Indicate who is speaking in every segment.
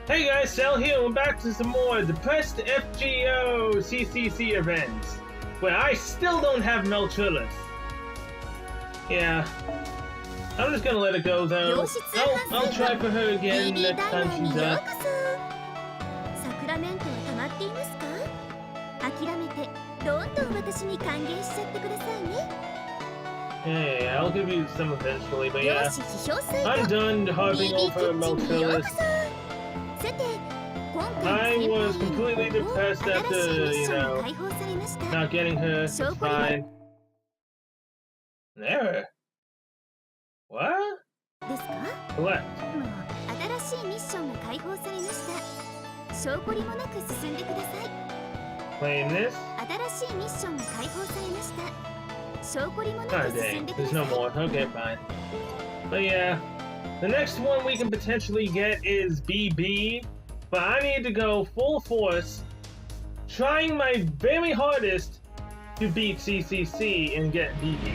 Speaker 1: Hey guys, Sal here, we're back to some more depressed FGO CCC events, where I still don't have Melchulus. Yeah, I'm just gonna let it go though. I'll try for her again next time she's up. Hey, I'll give you some eventually, but yeah, I'm done harping over Melchulus. I was completely depressed after, not getting her. It's fine. An error? What? Collect. Claim this? Ah, dang. There's no more. Okay, fine. But yeah, the next one we can potentially get is BB. But I need to go full force, trying my very hardest to beat CCC and get BB.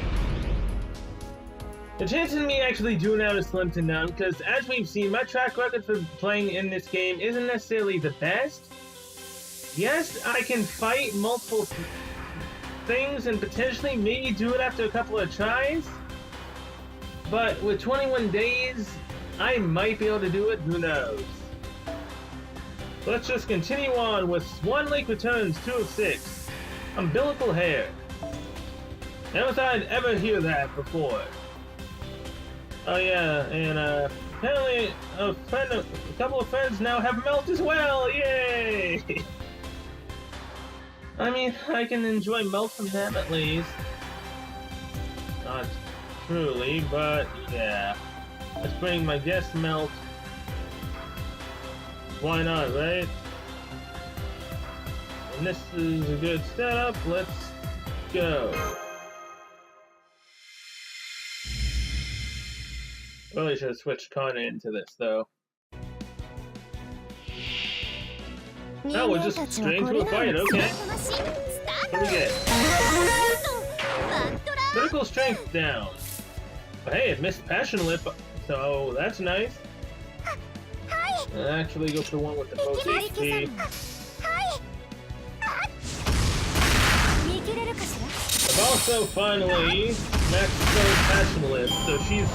Speaker 1: The chances of me actually doing that is slim to none, because as we've seen, my track record for playing in this game isn't necessarily the best. Yes, I can fight multiple things and potentially maybe do it after a couple of tries, but with 21 days, I might be able to do it, who knows. Let's just continue on with Swan Lake Returns 2 of 6. Umbilical hair. Never thought I'd ever hear that before. Oh yeah, and apparently a couple of friends now have melt as well. Yay! I mean, I can enjoy melt from them at least. Not truly, but yeah. Let's bring my guest melt. Why not, right? And this is a good setup. Let's go. Really should have switched Kana into this, though. No, we're just straight into a fight, okay. What do we get? Critical strength down. But hey, it missed Passion Lip, so that's nice. Actually, go for the one with the most HP. I've also finally maxed out Passion Lip, so she's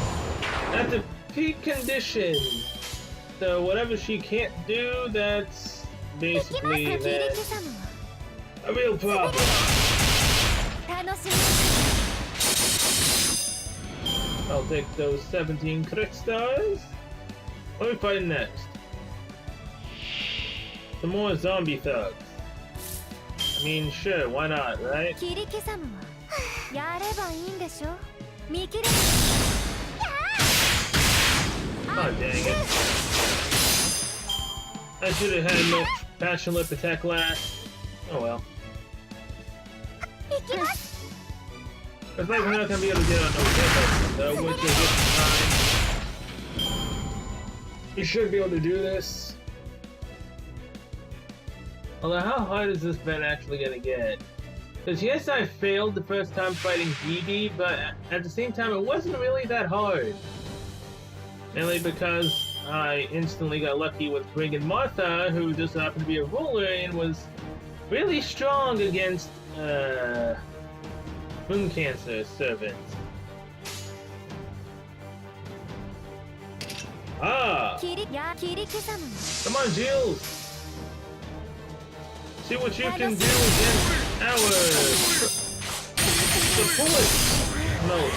Speaker 1: at the peak condition. So whatever she can't do, that's basically then a real problem. I'll take those 17 crit stars. What are we fighting next? Some more zombie thugs. I mean, sure, why not, right? Oh, dang it. I should have had no Passion Lip attack last. Oh well. Looks like we're not gonna be able to get on no hit though, which is just fine. We should be able to do this. Although, how hard is this event actually gonna get? Because yes, I failed the first time fighting BB, but at the same time, it wasn't really that hard. Mainly because I instantly got lucky with Greg and Martha, who just happened to be a ruler and was really strong against Moon Cancer servants. Ah! Come on, Jules! See what you can do against our support mode.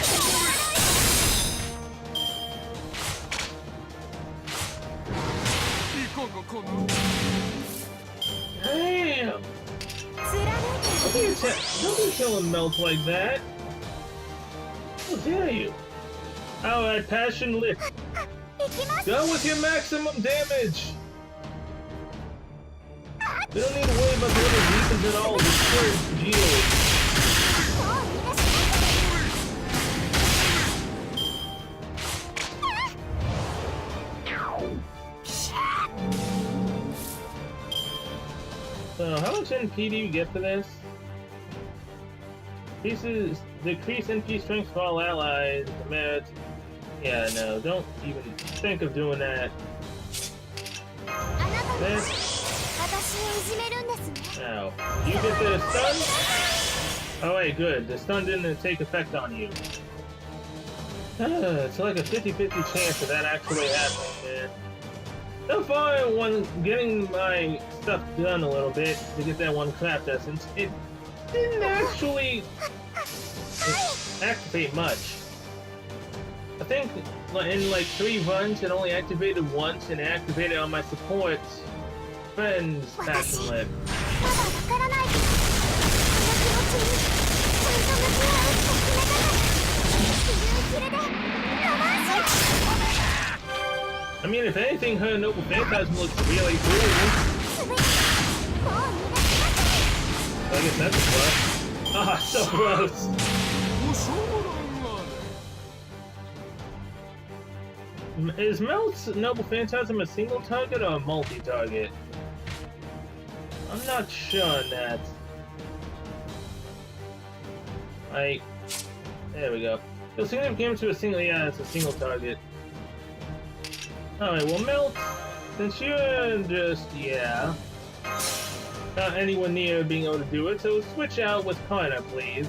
Speaker 1: Damn! Don't be killing Melt like that. How dare you? Alright, Passion Lip. Go with your maximum damage! We don't need to worry about the little weapons at all. Destroy Geo. So, how much NP do you get for this? Pieces decrease NP strength for all allies. Merit. Yeah, no, don't even think of doing that. this. Now, you get the stun? Oh wait, good. The stun didn't take effect on you. It's like a 50-50 chance of that actually happening, man. So far, when getting my stuff done a little bit to get that one craft essence, it didn't actually activate much. I think in like 3 runs it only activated once, and it activated on my support friend's passion lip. I mean, if anything, her Noble Phantasm looks really cool. I guess that's a plus. Ah, so close. Is Melt's Noble Phantasm a single target or a multi-target? I'm not sure on that. Like, there we go. So significant damage to a single, yeah, it's a single target. Alright, well Melt, since you're just, yeah, not anywhere near being able to do it, so switch out with Kana, please.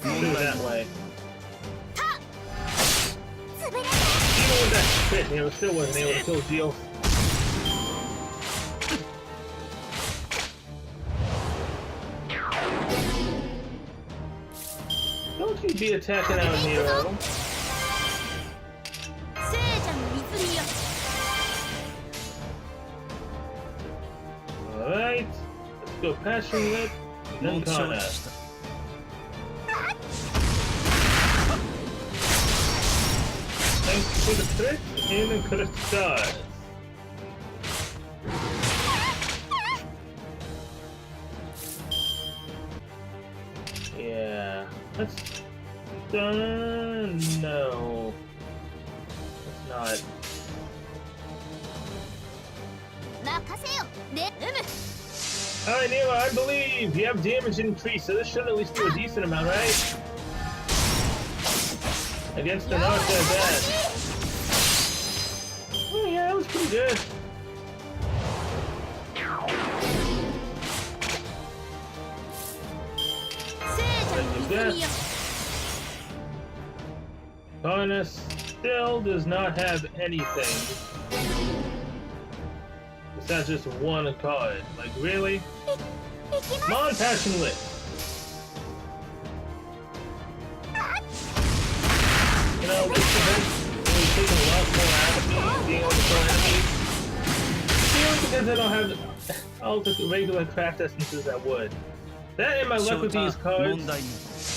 Speaker 1: Do it that way. Even with that crit, you know, still wasn't able to kill Jill. Don't you be attacking out Nero. Alright, let's go Passion Lip, then Kana. Thanks for the crit, and the crit stars. Yeah, let's... no. It's not. Alright, Nero, I believe you have damage increase, so this should at least do a decent amount, right? Against the not that bad. Oh yeah, that was pretty good. Kana still does not have anything besides just one card. Like, really? Come on, Passion Lip! You know, this event really taking a lot more out of me, being able to kill enemies. Purely because I don't have all the regular craft essences I would. That and my luck with these cards,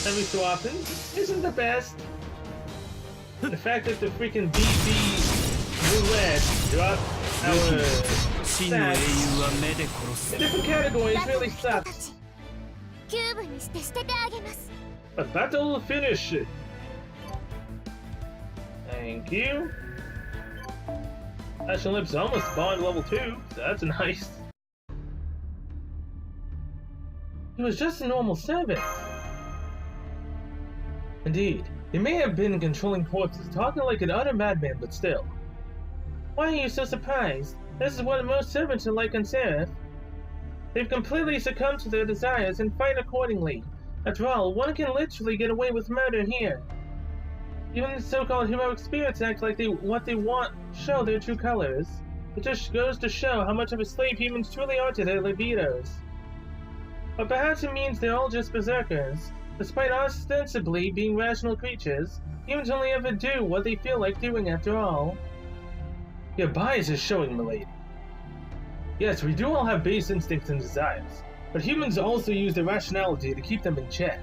Speaker 1: every so often, isn't the best. The fact that the freaking BB roulette dropped our stats in different categories really sucks. But battle finish. Thank you. Passion Lip's almost spawned level 2, so that's nice. He was just a normal servant. Indeed, he may have been controlling corpses, talking like an utter madman, but still. Why are you so surprised? This is what most servants are like on Seraph. They've completely succumbed to their desires and fight accordingly. After all, one can literally get away with murder here. Even the so-called heroic spirits act like what they want show their true colors. It just goes to show how much of a slave humans truly are to their libidos. Or perhaps it means they're all just berserkers. Despite ostensibly being rational creatures, humans only ever do what they feel like doing after all. Your bias is showing, milady. Yes, we do all have base instincts and desires, but humans also use their rationality to keep them in check.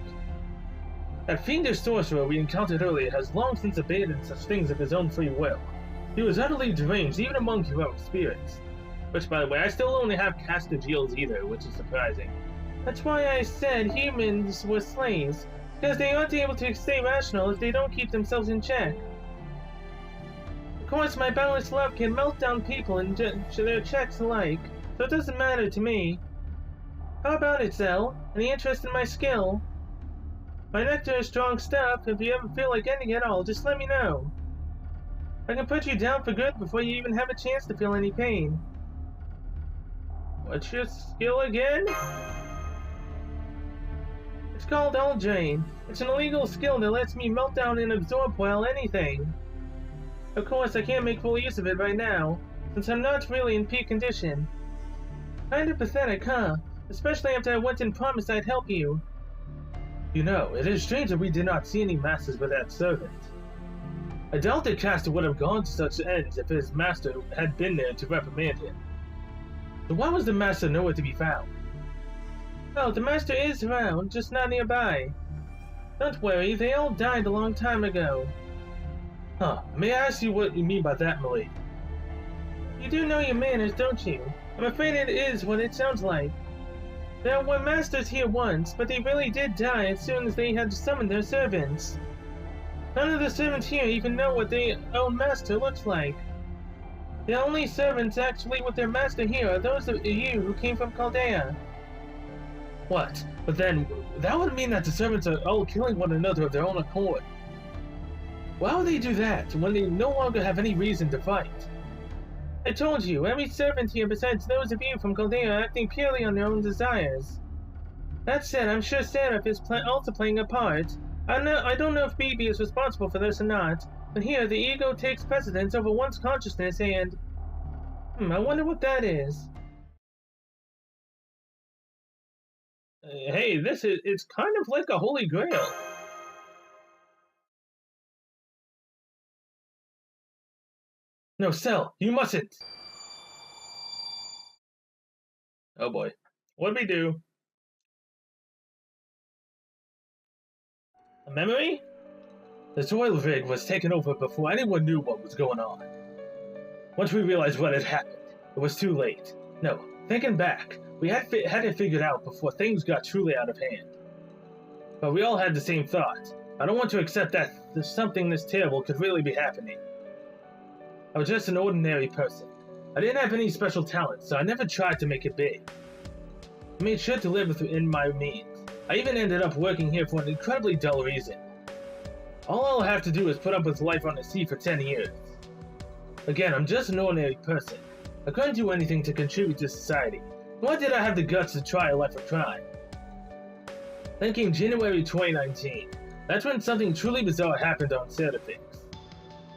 Speaker 1: That fiendish sorcerer we encountered earlier has long since abandoned such things of his own free will. He was utterly deranged even among heroic spirits. Which, by the way, I still only have Castagiles either, which is surprising. That's why I said humans were slaves, because they aren't able to stay rational if they don't keep themselves in check. Of course, my boundless love can melt down people and their checks alike, so it doesn't matter to me. How about it, Zell? Any interest in my skill? My nectar is strong stuff. If you ever feel like ending it all, just let me know. I can put you down for good before you even have a chance to feel any pain. What's your skill again? It's called All Drain. It's an illegal skill that lets me melt down and absorb well anything. Of course, I can't make full use of it right now, since I'm not really in peak condition. Kinda pathetic, huh? Especially after I went and promised I'd help you. You know, it is strange that we did not see any masters with that servant. I doubt the caster would have gone to such ends if his master had been there to reprimand him. So why was the master nowhere to be found? Oh, the master is around, just not nearby. Don't worry, they all died a long time ago. Huh, may I ask you what you mean by that, Milady? You do know your manners, don't you? I'm afraid it is what it sounds like. There were masters here once, but they really did die as soon as they had to summon their servants. None of the servants here even know what their own master looks like. The only servants actually with their master here are those of you who came from Chaldea. What? But then, that would mean that the servants are all killing one another of their own accord. Why would they do that when they no longer have any reason to fight? I told you, every servant here besides those of you from Chaldea are acting purely on their own desires. That said, I'm sure Seraph is also playing a part. I don't know if BB is responsible for this or not, but here the ego takes precedence over one's consciousness and... I wonder what that is. Hey, it's kind of like a holy grail. No, Cell, you mustn't! Oh boy. What'd we do? A memory? The soil rig was taken over before anyone knew what was going on. Once we realized what had happened, it was too late. No, thinking back, we had it figured out before things got truly out of hand. But we all had the same thought. I don't want to accept that something this terrible could really be happening. I was just an ordinary person. I didn't have any special talents, so I never tried to make it big. I made sure to live within my means. I even ended up working here for an incredibly dull reason. All I'll have to do is put up with life on the sea for 10 years. Again, I'm just an ordinary person. I couldn't do anything to contribute to society, nor did I have the guts to try a life of crime. Then came January 2019. That's when something truly bizarre happened on Seraphinx.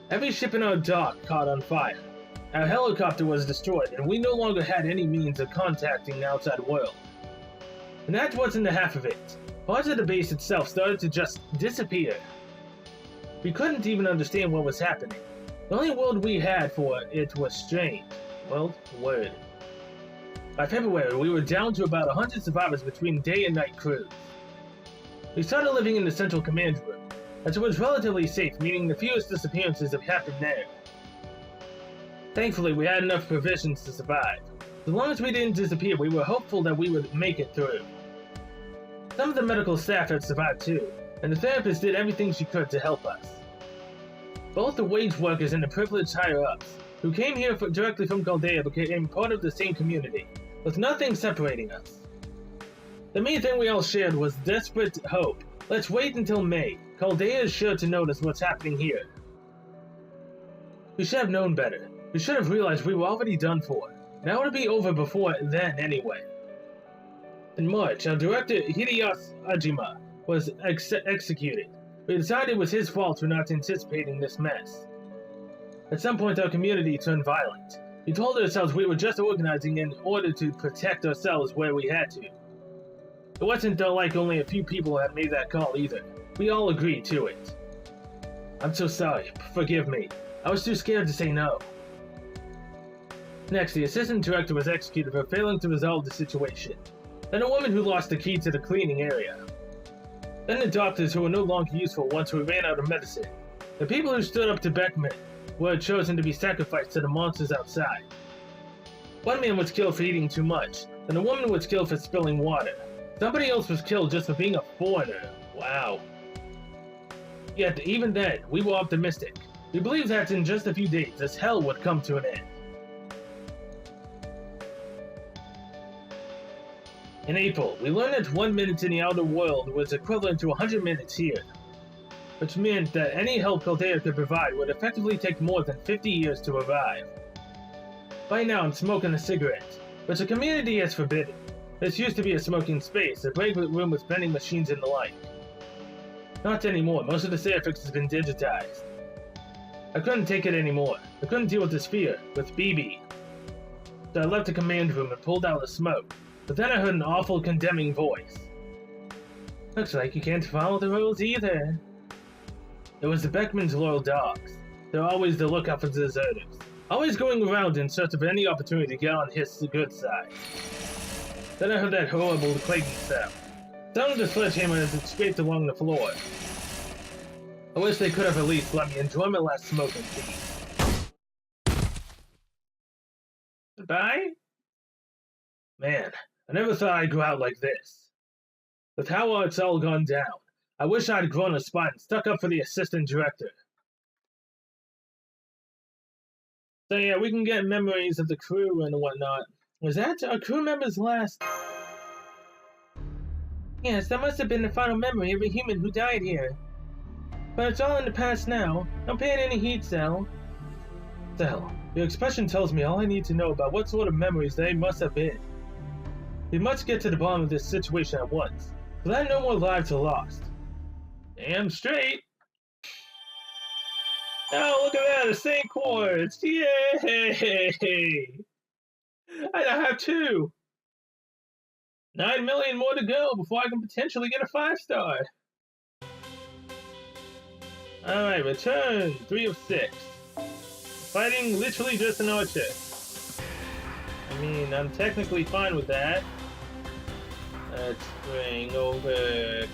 Speaker 1: Every ship in our dock caught on fire. Our helicopter was destroyed, and we no longer had any means of contacting the outside world. And that wasn't the half of it. Parts of the base itself started to just disappear. We couldn't even understand what was happening. The only word we had for it was strange. Well, word. By February, we were down to about 100 survivors between day and night crews. We started living in the central command room, as it was relatively safe, meaning the fewest disappearances have happened there. Thankfully, we had enough provisions to survive. As long as we didn't disappear, we were hopeful that we would make it through. Some of the medical staff had survived too, and the therapist did everything she could to help us. Both the wage workers and the privileged higher-ups, who came here directly from Chaldea, became part of the same community, with nothing separating us. The main thing we all shared was desperate hope. Let's wait until May. Chaldea is sure to notice what's happening here. We should have known better. We should have realized we were already done for. Now it'll be over before then anyway. In March, our director Hideyoshi Ajima was executed. We decided it was his fault for not anticipating this mess. At some point, our community turned violent. We told ourselves we were just organizing in order to protect ourselves where we had to. It wasn't like only a few people had made that call either. We all agreed to it. I'm so sorry. Forgive me. I was too scared to say no. Next, the assistant director was executed for failing to resolve the situation. Then a woman who lost the key to the cleaning area. Then the doctors who were no longer useful once we ran out of medicine. The people who stood up to Beckman were chosen to be sacrificed to the monsters outside. One man was killed for eating too much, and a woman was killed for spilling water. Somebody else was killed just for being a foreigner. Wow. Yet, even then, we were optimistic. We believed that in just a few days, this hell would come to an end. In April, we learned that 1 minute in the outer world was equivalent to 100 minutes here, which meant that any help Caldea could provide would effectively take more than 50 years to arrive. Right now I'm smoking a cigarette, which the community has forbidden. This used to be a smoking space, a break room with vending machines and the like. Not anymore, most of the Serifix has been digitized. I couldn't take it anymore. I couldn't deal with this fear, with BB. So I left the command room and pulled out the smoke, but then I heard an awful condemning voice. Looks like you can't follow the rules either. It was the Beckman's loyal dogs. They're always the lookout for deserters, always going around in search of any opportunity to get on his good side. Then I heard that horrible clanking sound. Sound of the sledgehammer as it scraped along the floor. I wish they could have at least let me enjoy my last smoke in peace. Goodbye? Man, I never thought I'd go out like this. With how it's all gone down, I wish I'd grown a spine and stuck up for the assistant director. So yeah, we can get memories of the crew and whatnot. Was that our crew member's last? Yes, that must have been the final memory of a human who died here. But it's all in the past now. Don't pay it any heed, Cell. Cell, your expression tells me all I need to know about what sort of memories they must have been. We must get to the bottom of this situation at once, so that no more lives are lost. Damn straight. Oh, look at that, the same chords! Yay! I now have 2. 9 million more to go before I can potentially get a 5-star. Alright, return. 3 of 6. Fighting literally just an archer. I mean, I'm technically fine with that. Let's bring over...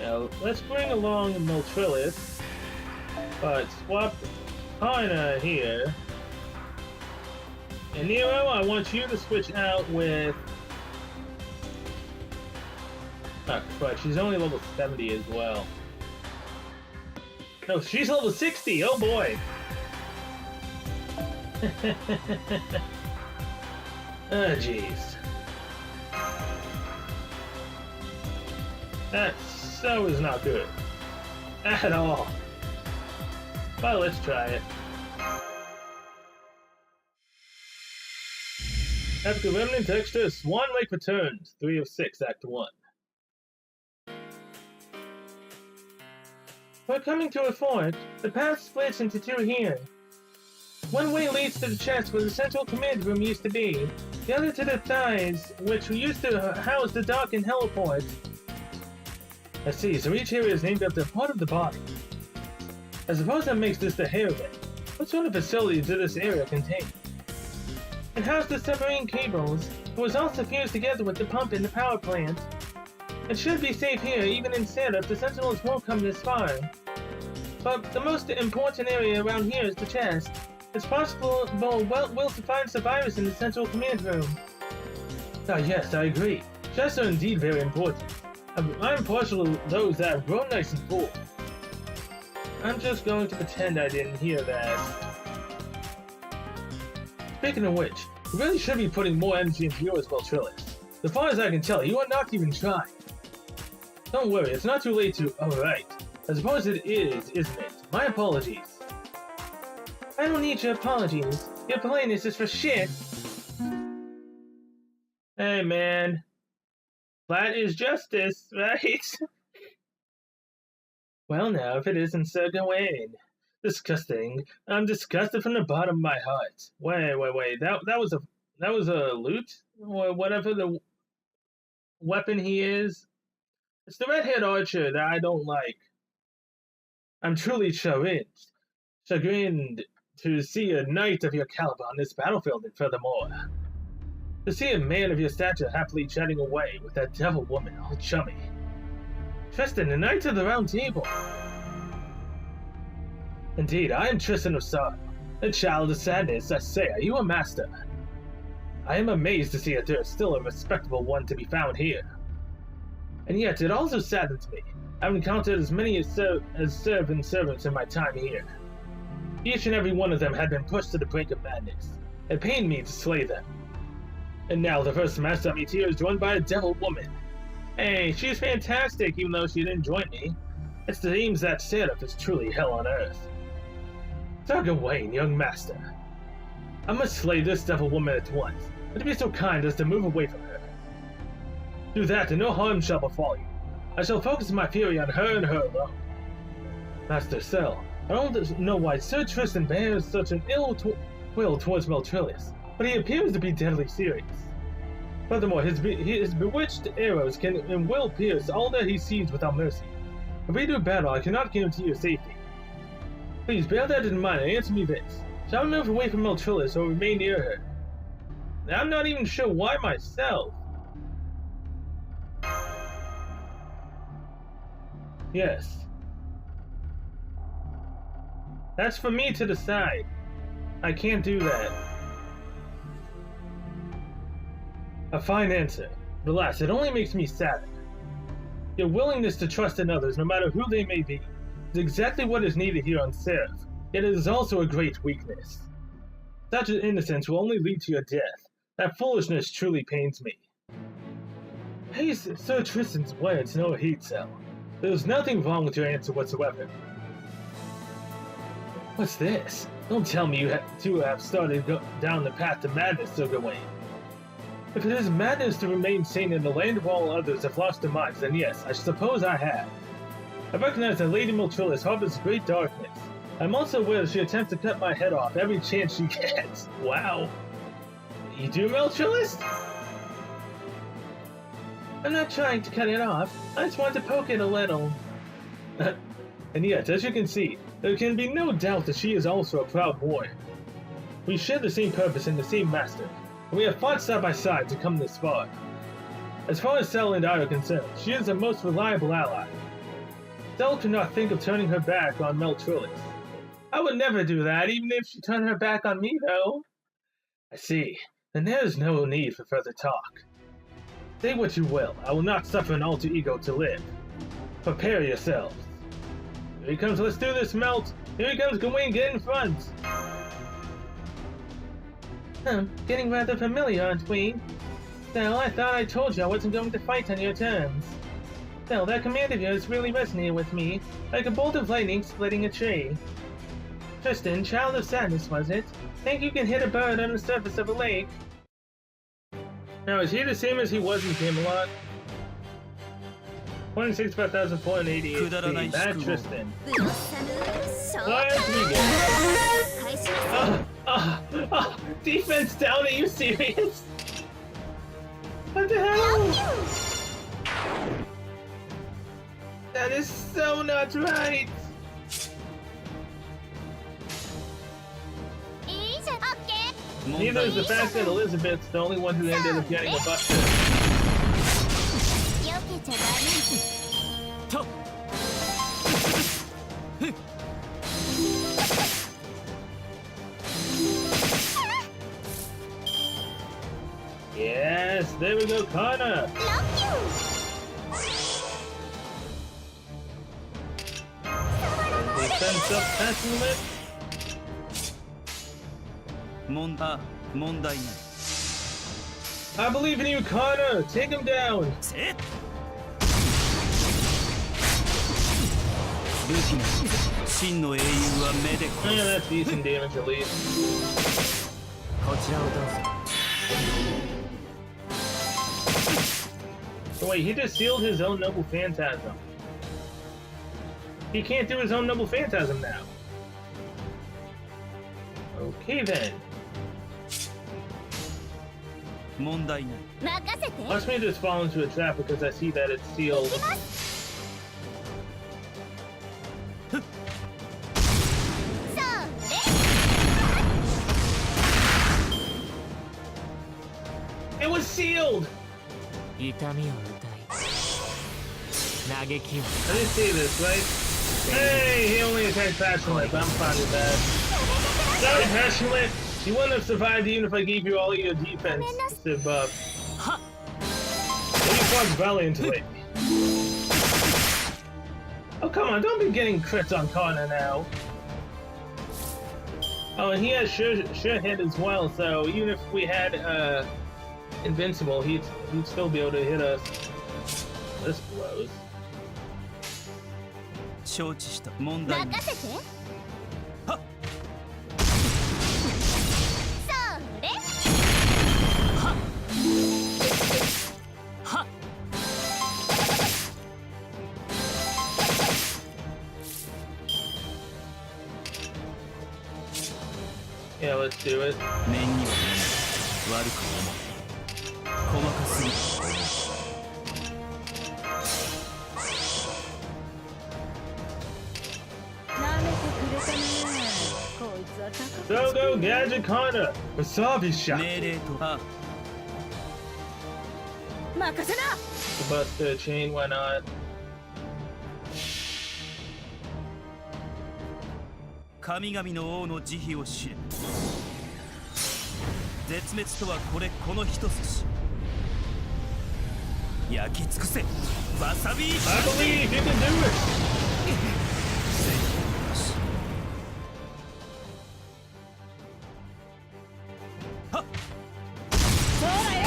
Speaker 1: Now, let's bring along Moltrillis, but swap Karna here. And Nero, I want you to switch out with... Oh, but she's only level 70 as well. No, she's level 60! Oh boy! Oh, jeez. That so is not good. At all. Well, let's try it. After Remnant Extra, Swan Lake returns. 3 of 6, Act 1. We're coming to a fort. The path splits into 2 here. One way leads to the chest where the central command room used to be. The other to the thighs, which used to house the dock and heliport. I see, so each area is named after part of the body. I suppose that makes this the hairnet. What sort of facility does this area contain? It housed the submarine cables. It was also fused together with the pump in the power plant. It should be safe here, even in setup. The Sentinels won't come this far. But the most important area around here is the chest. It's possible we'll find survivors in the central command room. Ah yes, I agree. Chests are indeed very important. I'm partial to those that have grown nice and full. I'm just going to pretend I didn't hear that. Speaking of which, you really should be putting more energy into yours, Beltrillis. As far as I can tell, you are not even trying. Don't worry, it's not too late to... Alright. I suppose it is, isn't it? My apologies. I don't need your apologies. Your politeness is for shit. Hey, man. That is justice, right? Well, now, if it isn't, so go in. Disgusting. I'm disgusted from the bottom of my heart. Wait. That was a loot? Or whatever the weapon he is? It's the red-haired archer that I don't like. I'm truly chagrined to see a knight of your caliber on this battlefield, and furthermore, to see a man of your stature happily chatting away with that devil woman all chummy. Tristan, the Knight of the Round Table. Indeed, I am Tristan of Sorrow, the child of sadness. I say, are you a master? I am amazed to see that there is still a respectable one to be found here. And yet, it also saddens me. I've encountered as many as servant servants in my time here. Each and every one of them had been pushed to the brink of madness. It pained me to slay them. And now the first master I meet here is joined by a devil woman. Hey, she's fantastic even though she didn't join me. It seems that Seraph is truly hell on earth. Dark Wayne, young master. I must slay this devil woman at once, but be so kind as to move away from her. Do that and no harm shall befall you. I shall focus my fury on her and her alone. Master Cell, I don't know why Sir Tristan bears such an ill will towards Meltrillis, but he appears to be deadly serious. Furthermore, his bewitched arrows can and will pierce all that he sees without mercy. If we do battle, I cannot guarantee your safety. Please bear that in mind and answer me this. Shall I move away from Meltrillis or remain near her? I'm not even sure why myself. Yes. That's for me to decide. I can't do that. A fine answer. But alas, it only makes me sadder. Your willingness to trust in others, no matter who they may be, is exactly what is needed here on Seraph, yet it is also a great weakness. Such an innocence will only lead to your death. That foolishness truly pains me. Pay Sir Tristan's words no heed, Cell. There is nothing wrong with your answer whatsoever. What's this? Don't tell me you two have started down the path to madness, Sir Gawain. If it is madness to remain sane in the land of all others have lost their minds, then yes, I suppose I have. I recognize that Lady Meltrillis harbors great darkness. I'm also aware that she attempts to cut my head off every chance she gets. Wow. You do, Meltrillis? I'm not trying to cut it off. I just want to poke it a little. And yet, as you can see, there can be no doubt that she is also a proud warrior. We share the same purpose and the same master, and we have fought side by side to come this far. As far as Cell and I are concerned, she is the most reliable ally. Cell could not think of turning her back on Meltrillis. I would never do that, even if she turned her back on me, though. I see. Then there is no need for further talk. Say what you will, I will not suffer an alter ego to live. Prepare yourselves. Here he comes, let's do this, Melt! Here he comes, Gawain, get in front! Getting rather familiar, aren't we? Still, I thought I told you I wasn't going to fight on your terms. Still, that command of yours really resonated with me, like a bolt of lightning splitting a tree. Tristan, child of sadness, was it? Think you can hit a bird on the surface of a lake? Now, is he the same as he was in Camelot? 25,480 HP. Bad Tristan. Where's defense down, are you serious? What the hell? That is so not right! Neither is the fact that Elizabeth's the only one who ended up getting a butt. Yes, there we go, Connor. Defense up, passing it. I believe in you, Connor! Take him down! Yeah, that's decent damage at least. So wait, he just sealed his own Noble Phantasm. He can't do his own Noble Phantasm now. Okay then. Watch me just fall into a trap because I see that it's sealed. It was sealed! I didn't see this, right? Hey, he only attacked Passionate. I'm fine with that. Sorry, Passionate! You wouldn't have survived even if I gave you all your defense buff. You fought valiantly. Oh, come on, don't be getting crits on Connor now. Oh, and he has sure hit as well. So even if we had invincible, he'd still be able to hit us. This blows.
Speaker 2: 承知した。問題ない。
Speaker 3: 任せて。
Speaker 2: はっ。
Speaker 3: それ。
Speaker 2: はっ。はっ。
Speaker 1: Yeah, let's do it.
Speaker 2: 念には悪く思う。細かすぎる。
Speaker 1: So go Gadget Kana! Wasabi shot!
Speaker 2: 命令とは。
Speaker 3: 任せな。
Speaker 1: Bust the chain, why not?
Speaker 2: 神々の王の慈悲を知れ。絶滅とはこの一筋。焼き尽くせ。わさび。I
Speaker 1: believe you can do it.
Speaker 3: そうだよ。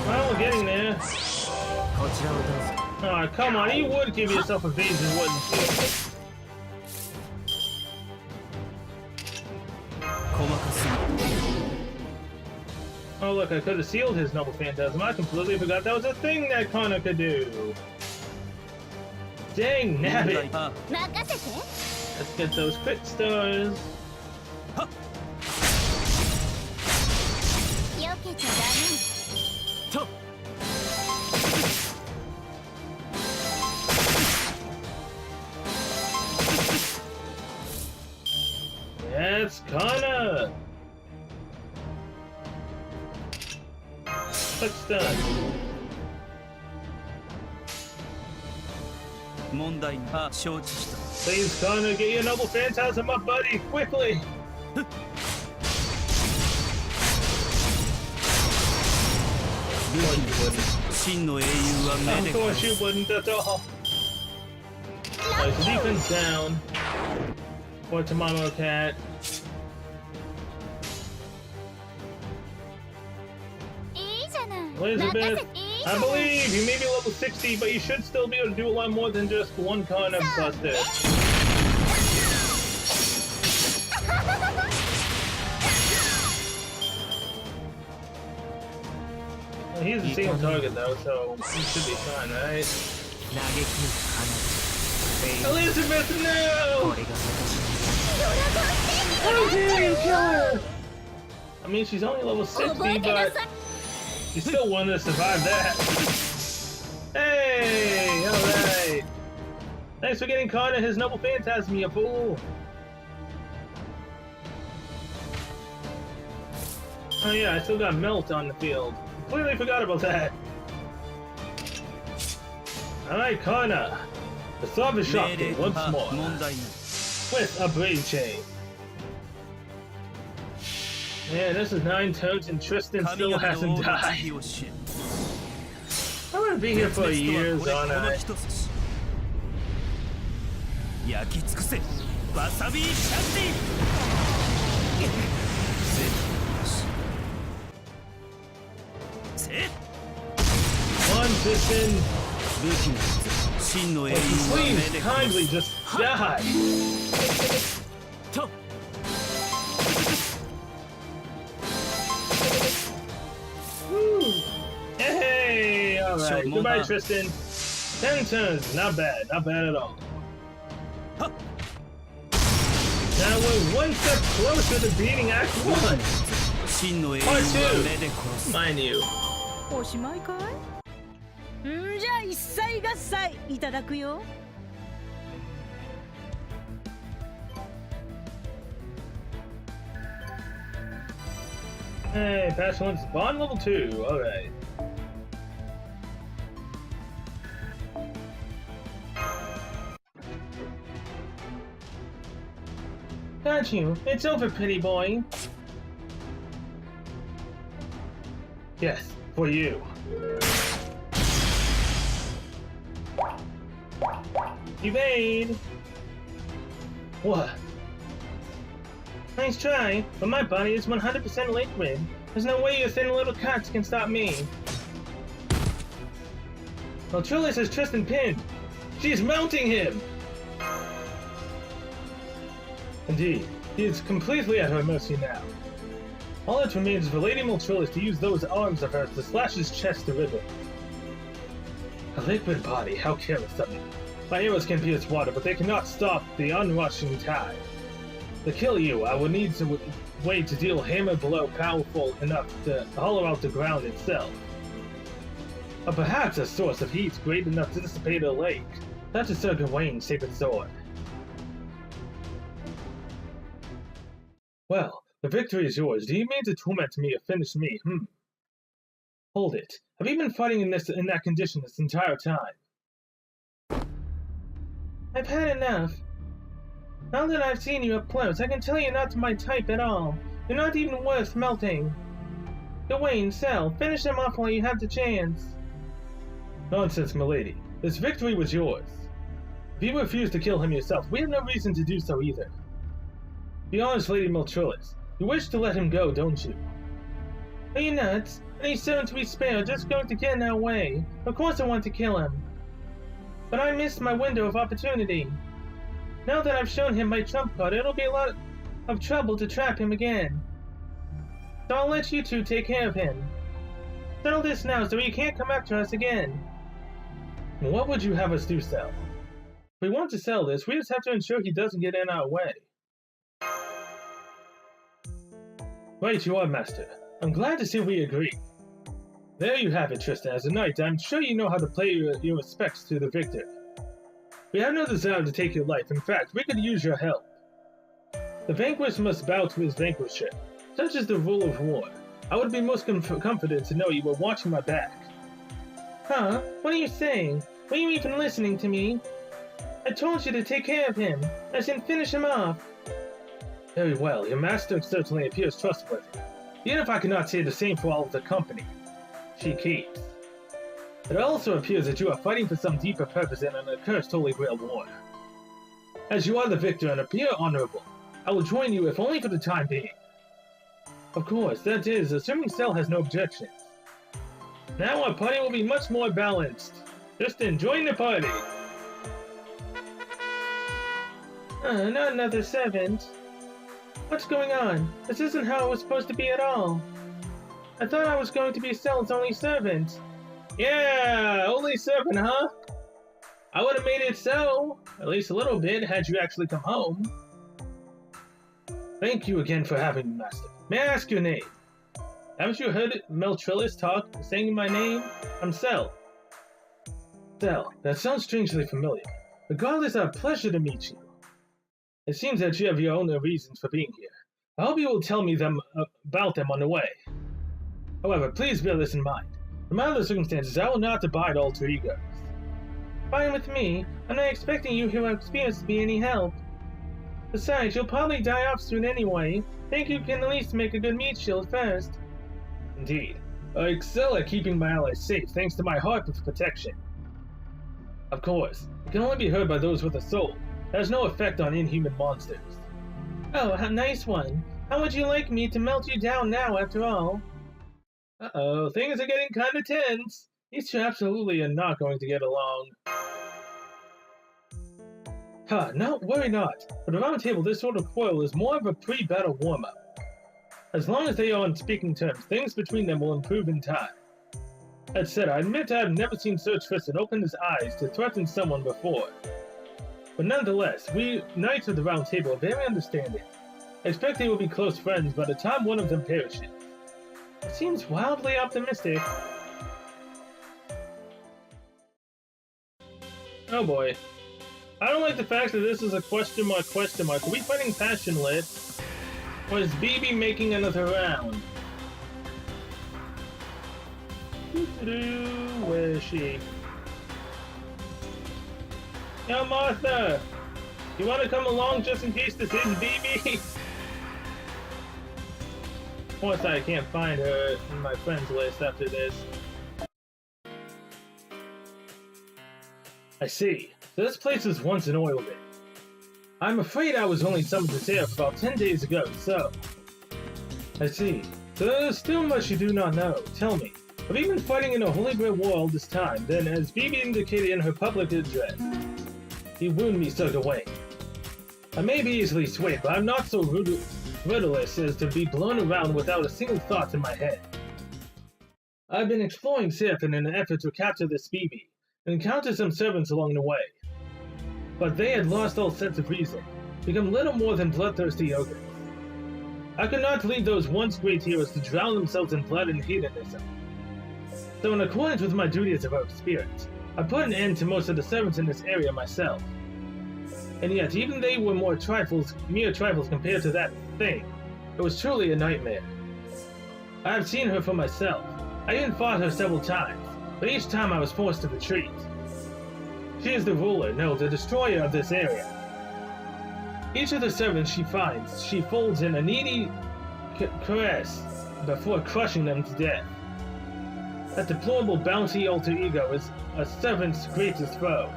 Speaker 1: Well, we're getting there.
Speaker 2: こちらをどうぞ。
Speaker 1: Oh, come on, you would give yourself evasion, wouldn't you?
Speaker 2: 細かすぎる。
Speaker 1: Oh, look, I could have sealed his Noble Phantasm. I completely forgot that was a thing that Kana could do. Dang, nabbit.
Speaker 3: 任せて。
Speaker 1: Let's get those crit stars.
Speaker 3: 避けちゃダメ。
Speaker 2: と。
Speaker 1: That's Kana. Touchdown.
Speaker 2: 問題は承知した。
Speaker 1: Please, Kana, get your Noble Phantasm up, buddy, quickly.
Speaker 2: 真の英雄は目
Speaker 1: Of
Speaker 2: で
Speaker 1: course you wouldn't at all. Alright, so defense down. For Tamamo Cat. Elizabeth, I believe you may be level 60, but you should still be able to do a lot more than just one Kana busted. Well, he's a single target though, so he should be fine, right? Elizabeth, no! How dare you kill her? I mean, she's only level 60, but she still wanted to survive that. Hey, alright. Thanks for getting Kana his Noble Phantasm, you fool. Oh yeah, I still got Melt on the field. Completely forgot about that. Alright, Kana. The Swan is shocking once more. With a Brave Chain. Man, this is 9 turns and Tristan still hasn't died. I'm gonna be here for years, aren't I?
Speaker 2: 焼き尽くせ。わさびシャンティ。
Speaker 1: One Tristan.
Speaker 2: 武器の質。真の英雄は目で
Speaker 1: Please kindly just die.
Speaker 2: と。
Speaker 1: Hey, alright. Goodbye, Tristan. 10 turns. Not bad. Not bad at all. Now we're one step closer to beating Act-1. Part 2. Mind you.
Speaker 3: おしまいかい？んじゃあ一切合切いただくよ。
Speaker 1: Hey, pass once. Bond level 2. Alright. Got you. It's over, pretty boy. Yes, for you. Evade. What? Nice try, but my body is 100% liquid. There's no way your thin little cuts can stop me. Maltrillis has Tristan pinned. She is mounting him! Indeed, he is completely at her mercy now. All that remains is for Lady Maltrillis to use those arms of hers to slash his chest to ribbon. A liquid body, how careless of me. My arrows can pierce water, but they cannot stop the onrushing tide. To kill you, I would need a way to deal hammer blow powerful enough to hollow out the ground itself. Or perhaps a source of heat great enough to dissipate a lake. Such as Sir Gawain's sacred sword. Well, the victory is yours. Do you mean to torment me or finish me? Hold it. Have you been fighting in that condition this entire time? I've had enough. Now that I've seen you up close, I can tell you're not my type at all. You're not even worth melting. Gawain, Cell, finish him off while you have the chance. Nonsense, milady. This victory was yours. If you refuse to kill him yourself, we have no reason to do so either. Be honest, Lady Maltrillis. You wish to let him go, don't you? Are you nuts? And he's soon to be spared, just going to get in our way. Of course I want to kill him. But I missed my window of opportunity. Now that I've shown him my trump card, it'll be a lot of trouble to trap him again. So I'll let you two take care of him. Settle this now so he can't come after us again. What would you have us do, Cell? If we want to sell this, we just have to ensure he doesn't get in our way. Right you are, Master. I'm glad to see we agree. There you have it, Tristan. As a knight, I'm sure you know how to pay your respects to the victor. We have no desire to take your life. In fact, we could use your help. The vanquished must bow to his vanquisher. Such is the rule of war. I would be most comforted to know you were watching my back. Huh? What are you saying? Were you even listening to me? I told you to take care of him, as in finish him off. Very well, your master certainly appears trustworthy. Even if I cannot say the same for all of the company. She keeps. It also appears that you are fighting for some deeper purpose in an accursed Holy Grail war. As you are the victor and appear honorable, I will join you if only for the time being. Of course, that is, assuming Cell has no objections. Now our party will be much more balanced. Just join the party. Not another servant. What's going on? This isn't how it was supposed to be at all. I thought I was going to be Cell's only servant. Yeah, only servant, huh? I would have made it so, at least a little bit, had you actually come home. Thank you again for having me, Master. May I ask your name? Haven't you heard Maltrillis talk, saying my name? I'm Cell. Cell, that sounds strangely familiar. Regardless, a pleasure to meet you. It seems that you have your own reasons for being here. I hope you will tell me about them on the way. However, please bear this in mind. No matter the circumstances, I will not abide alter egos. Fine with me. I'm not expecting you who have experience to be any help. Besides, you'll probably die off soon anyway. Think you can at least make a good meat shield first. Indeed. I excel at keeping my allies safe thanks to my heart of protection. Of course, it can only be heard by those with a soul. It has no effect on inhuman monsters. Oh, how nice one. How would you like me to melt you down now, after all? Uh-oh, things are getting kinda tense. These two absolutely are not going to get along. No, worry not. For the round table, this sort of quarrel is more of a pre-battle warm-up. As long as they are on speaking terms, things between them will improve in time. That said, I admit I have never seen Sir Tristan open his eyes to threaten someone before. But nonetheless, we Knights of the Round Table are very understanding. I expect they will be close friends by the time one of them perishes. It seems wildly optimistic. Oh boy. I don't like the fact that this is a question mark. Are we fighting Passionate? Or is BB making another round? Where is she? Yo, Martha! You want to come along just in case this isn't BB? Of course, I can't find her in my friends list after this. I see. So this place was once an oil rig. I'm afraid I was only summoned to Terra about 10 days ago, so... I see. So there's still much you do not know. Tell me, have you been fighting in a Holy Grail war all this time? Then, as Bibi indicated in her public address, you wound me such a way. I may be easily swayed, but I'm not so rudderless as to be blown around without a single thought in my head. I've been exploring Sif in an effort to capture this Bibi, and encountered some servants along the way. But they had lost all sense of reason, become little more than bloodthirsty ogres. I could not leave those once great heroes to drown themselves in blood and hedonism. So in accordance with my duty as a rogue spirit, I put an end to most of the servants in this area myself. And yet, even they were mere trifles compared to that thing. It was truly a nightmare. I have seen her for myself. I even fought her several times, but each time I was forced to retreat. She is the ruler, no, the destroyer of this area. Each of the servants she finds, she folds in a needy caress before crushing them to death. That deplorable bouncy alter ego is a servant's greatest foe.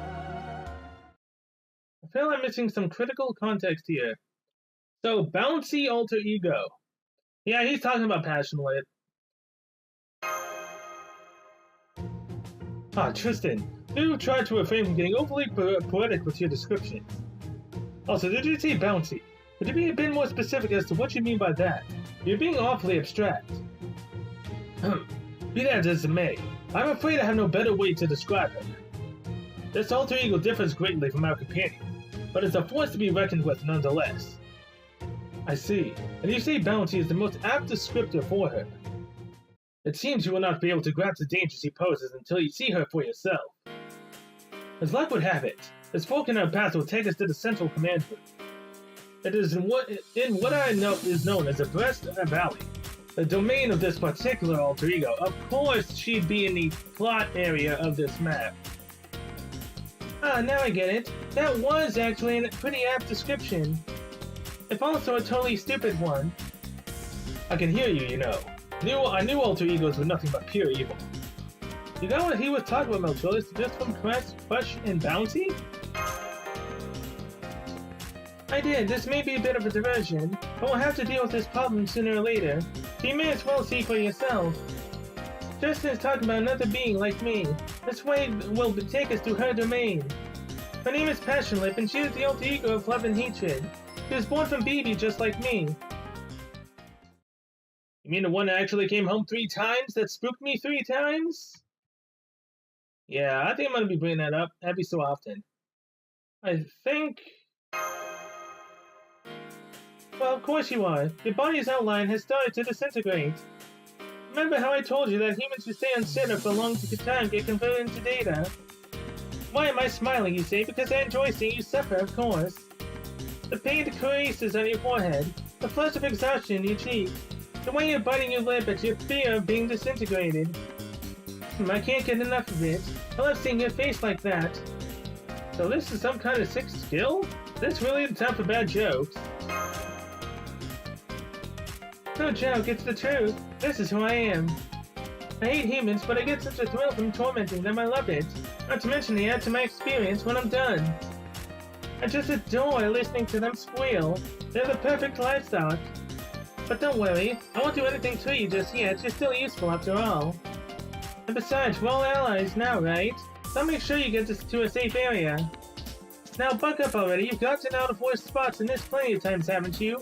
Speaker 1: I feel I'm missing some critical context here. So, bouncy alter ego. Yeah, he's talking about Passionate. Ah, Tristan, do try to refrain from getting overly poetic with your descriptions. Also, did you say bouncy? Could you be a bit more specific as to what you mean by that? You're being awfully abstract. Be that as it may, I'm afraid I have no better way to describe her. This alter ego differs greatly from our companion, but it's a force to be reckoned with nonetheless. I see, and you say bouncy is the most apt descriptor for her. It seems you will not be able to grasp the danger she poses until you see her for yourself. As luck would have it, this fork in our path will take us to the central command room. It is in what I know is known as the Breast Valley, the domain of this particular alter ego. Of course, she'd be in the plot area of this map. Ah, now I get it. That was actually a pretty apt description. If also a totally stupid one. I can hear you, you know. I knew alter egos were nothing but pure evil. You got what he was talking about, Melchor? Just from Crush and Bounty? I did. This may be a bit of a diversion, but we'll have to deal with this problem sooner or later. So you may as well see for yourself. Justin is talking about another being like me. This way will take us to her domain. Her name is Passionlip, and she is the alter ego of love and hatred. She was born from Bibi just like me. You mean the one that actually came home 3 times? That spooked me 3 times? Yeah, I think I'm gonna be bringing that up every so often. I think... Well, of course you are. Your body's outline has started to disintegrate. Remember how I told you that humans who stay on Center for a long time get converted into data? Why am I smiling, you say? Because I enjoy seeing you suffer, of course. The pain creases on your forehead, the flush of exhaustion in your cheek, the way you're biting your lip at your fear of being disintegrated. I can't get enough of it. I love seeing your face like that. So this is some kind of sick skill? Is this really the time for bad jokes? No joke, it's the truth. This is who I am. I hate humans, but I get such a thrill from tormenting them, I love it. Not to mention they add to my experience when I'm done. I just adore listening to them squeal. They're the perfect livestock. But don't worry, I won't do anything to you just yet. You're still useful after all. And besides, we're all allies now, right? So I'll make sure you get to a safe area. Now buck up already. You've gotten out of worse spots in this plenty of times, haven't you?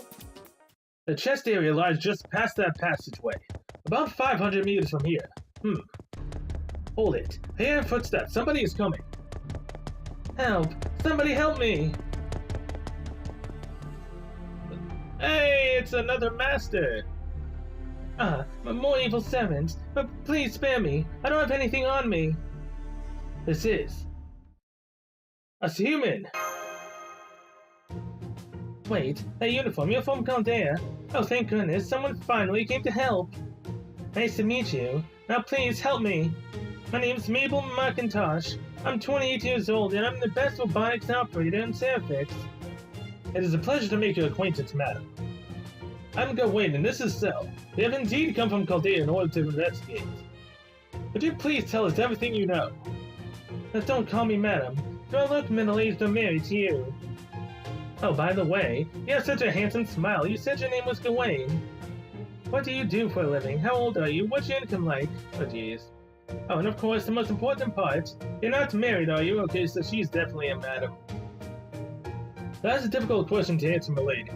Speaker 1: The chest area lies just past that passageway. About 500 meters from here. Hold it. I hear footsteps. Somebody is coming. Help! Somebody help me! Hey, it's another master! More evil servants. But please spare me. I don't have anything on me. This is... a human! Wait, that uniform, you're from Caldea. Oh, thank goodness, someone finally came to help. Nice to meet you. Now please, help me. My name's Mabel McIntosh. I'm 28 years old, and I'm the best robotics operator in Seraphics. It is a pleasure to make your acquaintance, madam. I'm Gawain, and this is Cell. They have indeed come from Caldea in order to investigate. Would you please tell us everything you know? Now don't call me madam. Do I look middle-aged or married to you? Oh, by the way, you have such a handsome smile. You said your name was Gawain. What do you do for a living? How old are you? What's your income like? Oh, jeez. Oh, and of course, the most important part. You're not married, are you? Okay, so she's definitely a madam. That's a difficult question to answer, my lady.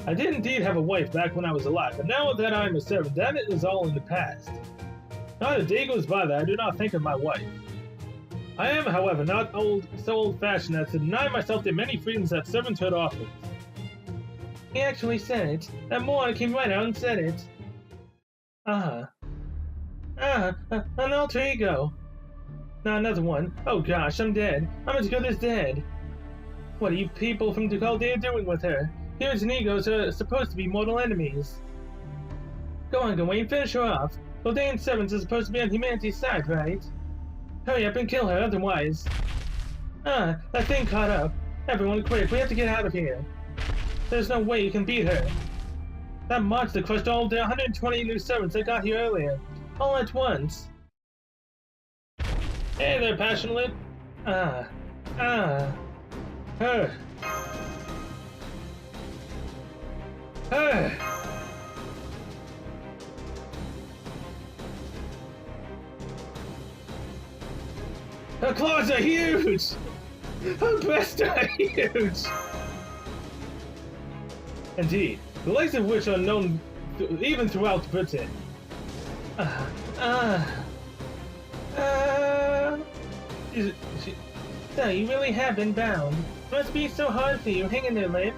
Speaker 1: I did indeed have a wife back when I was alive, but now that I'm a servant, that is all in the past. Not a day goes by that I do not think of my wife. I am, however, not so old-fashioned as to deny myself the many freedoms that servanthood offers. He actually said it. That moron came right out and said it. An alter ego. Not another one. Oh gosh, I'm dead. I'm as good as dead. What are you people from Ducaldia doing with her? Humans and egos are supposed to be mortal enemies. Go on, Gawain, finish her off. Goldean servants are supposed to be on humanity's side, right? Hurry up and kill her, otherwise... that thing caught up. Everyone quick, we have to get out of here. There's no way you can beat her. That monster crushed all the 120 new servants that got here earlier. All at once. Hey there, passionate. Her. Her. Her claws are huge! Her breasts are huge! Indeed, the likes of which are known even throughout Britain. So you really have been bound. It must be so hard for you. Hang in there, Lip.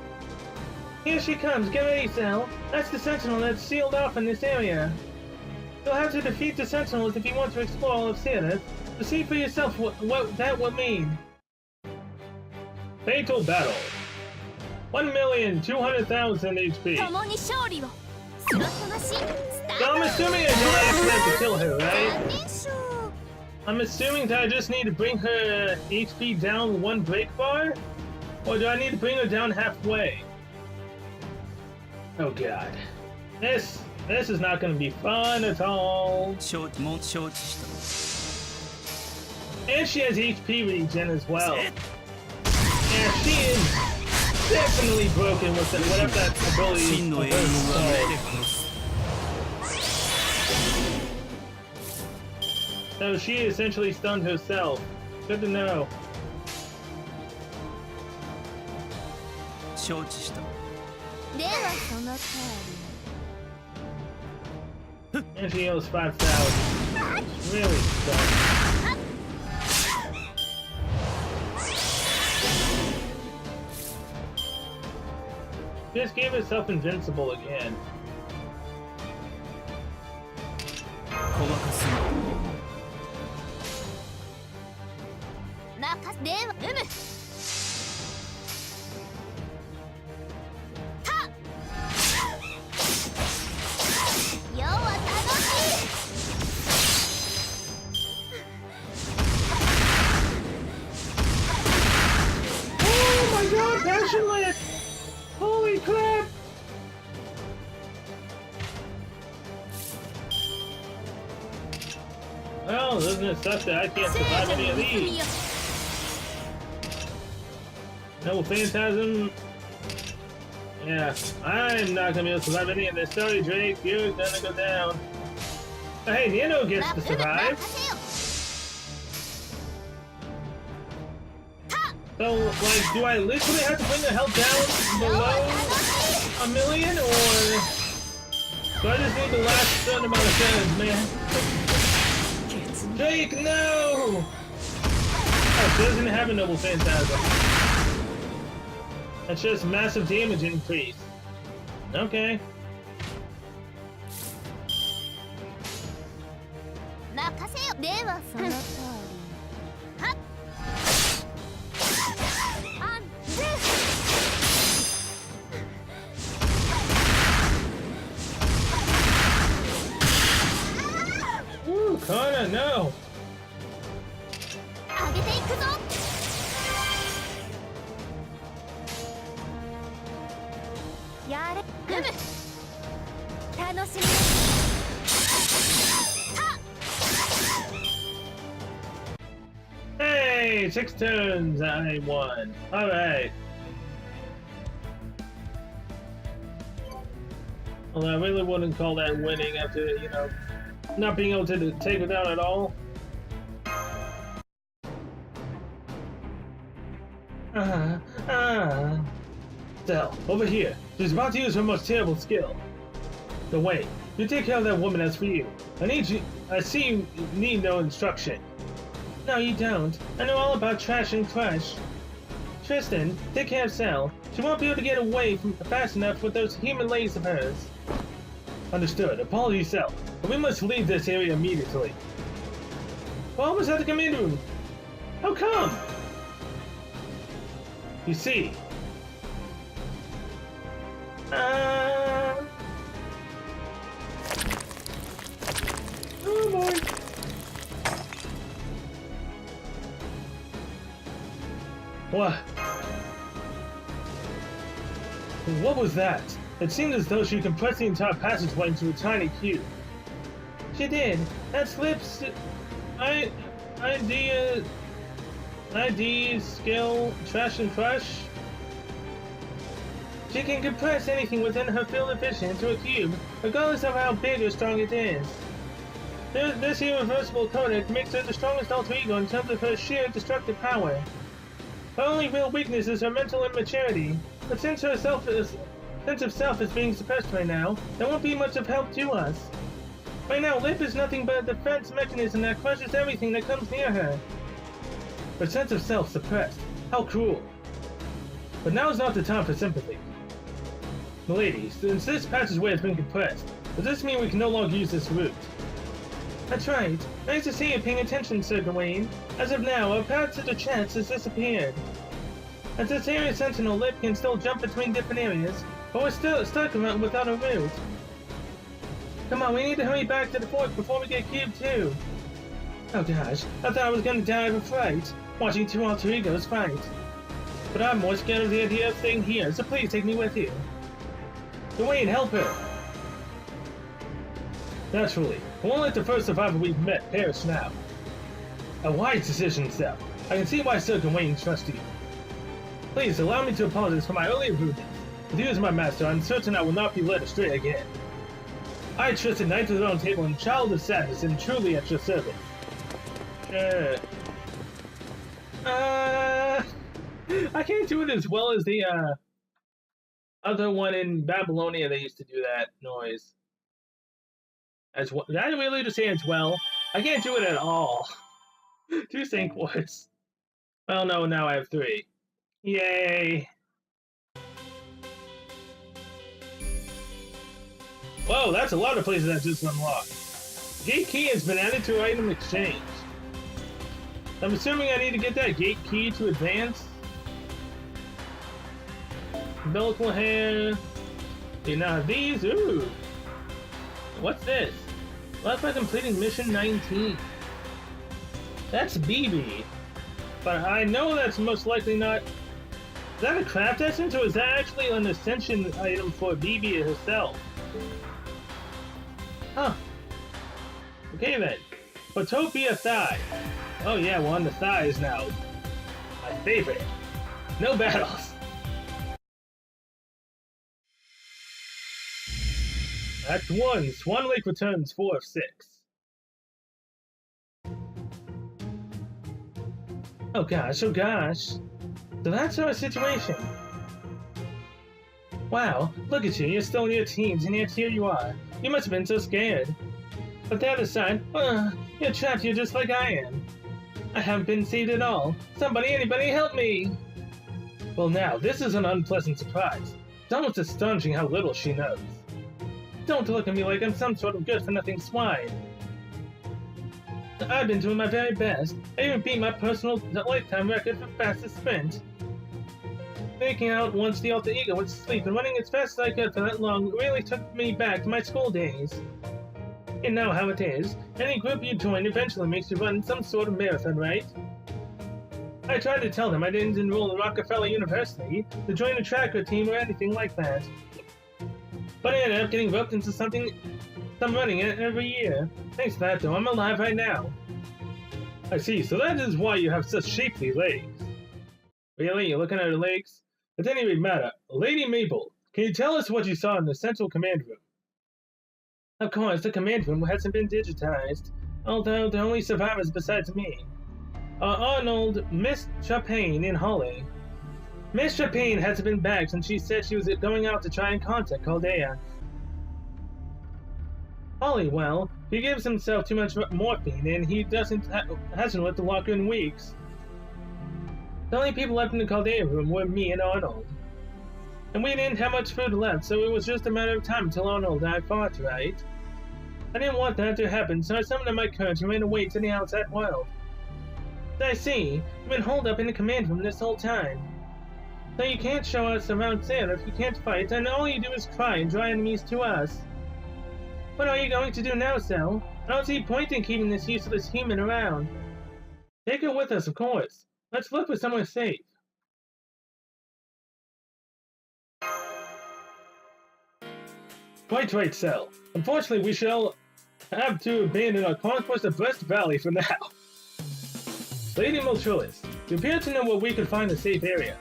Speaker 1: Here she comes. Get ready, Sal. That's the Sentinel that's sealed off in this area. You'll have to defeat the Sentinels if you want to explore all of Sierra. To see for yourself what that would mean. Fatal battle. 1,200,000 HP. So I'm assuming I don't actually have to kill her, right? I'm assuming that I just need to bring her HP down 1 break bar? Or do I need to bring her down halfway? Oh god. This is not gonna be fun at all. And she has HP regen as well. Yeah, she is definitely broken with whatever that ability is. So she essentially stunned herself. Good to know. And she heals 5,000. Really stunned. Just gave herself invincible again. Oh my god, passionate! Holy crap! Well, doesn't it suck that I can't survive any of these? No Phantasm. Yeah, I'm not gonna be able to survive any of this. Sorry, Drake, you're gonna go down. Hey, Nino gets to survive. So, like, do I literally have to bring the health down below 1,000,000, or do I just need the last certain amount of damage, man? Drake, no! Oh, she doesn't have a Noble Phantasm. That's just massive damage increase. Okay. Ooh, Kana, no! Hey, 6 turns, I won. Alright. Although I really wouldn't call that winning after, not being able to take it down at all. Stell, over here. She's about to use her most terrible skill. So wait, you take care of that woman as for you. I see you need no instruction. No, you don't. I know all about trash and crush. Tristan, take care of Sel. She won't be able to get away fast enough with those human legs of hers. Understood. Apologies, Sel. But we must leave this area immediately. We're almost at the command room. How come? You see. Oh boy. What was that? It seemed as though she compressed the entire passageway into a tiny cube. She did. That slips. ID, skill, trash and crush. She can compress anything within her field of vision into a cube, regardless of how big or strong it is. This irreversible codec makes her the strongest alter ego in terms of her sheer destructive power. Her only real weakness is her mental immaturity, but since her sense of self is being suppressed right now, there won't be much of help to us. Right now, Lip is nothing but a defense mechanism that crushes everything that comes near her. Her sense of self suppressed. How cruel. But now is not the time for sympathy. Milady, since this passageway has been compressed, does this mean we can no longer use this route? That's right. Nice to see you paying attention, Sir Gawain. As of now, our path to the chest has disappeared. As this area sentinel, Lip can still jump between different areas, but we're still stuck around without a route. Come on, we need to hurry back to the fort before we get cubed too. Oh gosh, I thought I was gonna die of a fright, watching two alter egos fight. But I'm more scared of the idea of staying here, so please take me with you. Gawain, help her! Naturally, I won't let the first survivor we've met perish now. A wise decision, Sel. I can see why Sir Gawain trusts you. Please allow me to apologize for my earlier rudeness. With you as my master, I'm certain I will not be led astray again. I trusted Knight of the Round Table and Child of Sadness and truly at your service. I can't do it as well as the other one in Babylonia. They used to do that noise. As well, did I really just say as well? I can't do it at all. 2 sync words. Well, no, now I have 3. Yay! Whoa, that's a lot of places I just unlocked. Gate key has been added to item exchange. I'm assuming I need to get that gate key to advance. Umbilical hair. You now have these. Ooh. What's this? Left by completing mission 19. That's BB. But I know that's most likely not. Is that a craft essence or is that actually an ascension item for BB herself? Huh. Okay then. Photopia Thigh. Oh yeah, we're on the thighs now. My favorite. No battles. Act 1, Swan Lake returns 4 of 6. Oh gosh, oh gosh. So that's our situation. Wow, look at you, you're still in your teens and yet here you are. You must have been so scared. But the other side, you're trapped here just like I am. I haven't been saved at all. Somebody, anybody help me! Well now, this is an unpleasant surprise. It's almost astonishing how little she knows. Don't look at me like I'm some sort of good-for-nothing swine. I've been doing my very best. I even beat my personal lifetime record for fastest sprint. Making out once the alter ego went to sleep and running as fast as I could for that long really took me back to my school days. You know how it is. Any group you join eventually makes you run some sort of marathon, right? I tried to tell them I didn't enroll at Rockefeller University to join a tracker team or anything like that. But I ended up getting roped into some running it every year. Thanks to that though, I'm alive right now. I see, so that is why you have such shapely legs. Really? You're looking at her legs? At any rate matter, Lady Mabel, can you tell us what you saw in the central command room? Of course, the command room hasn't been digitized, although the only survivors besides me are Arnold, Miss Chapin, and Holly. Miss Chapin hasn't been back since she said she was going out to try and contact Caldea. Holly, well, he gives himself too much morphine and he hasn't left the locker in weeks. The only people left in the Caldea room were me and Arnold. And we didn't have much food left, so it was just a matter of time until Arnold and I fought, right? I didn't want that to happen, so I summoned up my courage and ran away to the outside world. I see, you've been holed up in the command room this whole time. So you can't show us around there if you can't fight, and all you do is cry and draw enemies to us. What are you going to do now, Cell? I don't see point in keeping this useless human around. Take her with us, of course. Let's look for somewhere safe. Quite right, Cell. Unfortunately, we shall have to abandon our conquest of West Valley for now. Lady Moltrillis, you appear to know where we could find a safe area.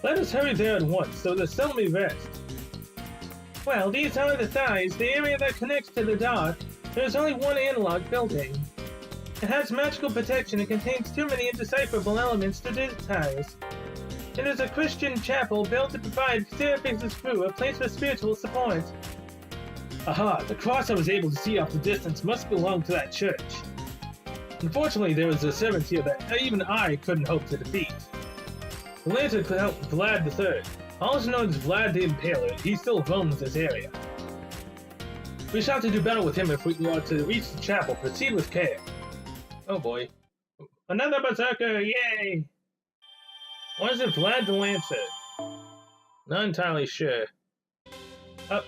Speaker 1: Let us hurry there at once, so the Cell may rest. Well, these are the thighs, the area that connects to the dock. There's only one analog building. It has magical protection and contains too many indecipherable elements to digitize. It is a Christian chapel built to provide Seraphix's crew a place for spiritual support. Aha, the cross I was able to see off the distance must belong to that church. Unfortunately, there was a servant here that even I couldn't hope to defeat. The later Count Vlad III, also known as Vlad the Impaler, he still roams this area. We shall have to do battle with him if we want to reach the chapel. Proceed with care. Oh boy. Another berserker, yay! Or is it Vlad the Lancer? Not entirely sure. Oh.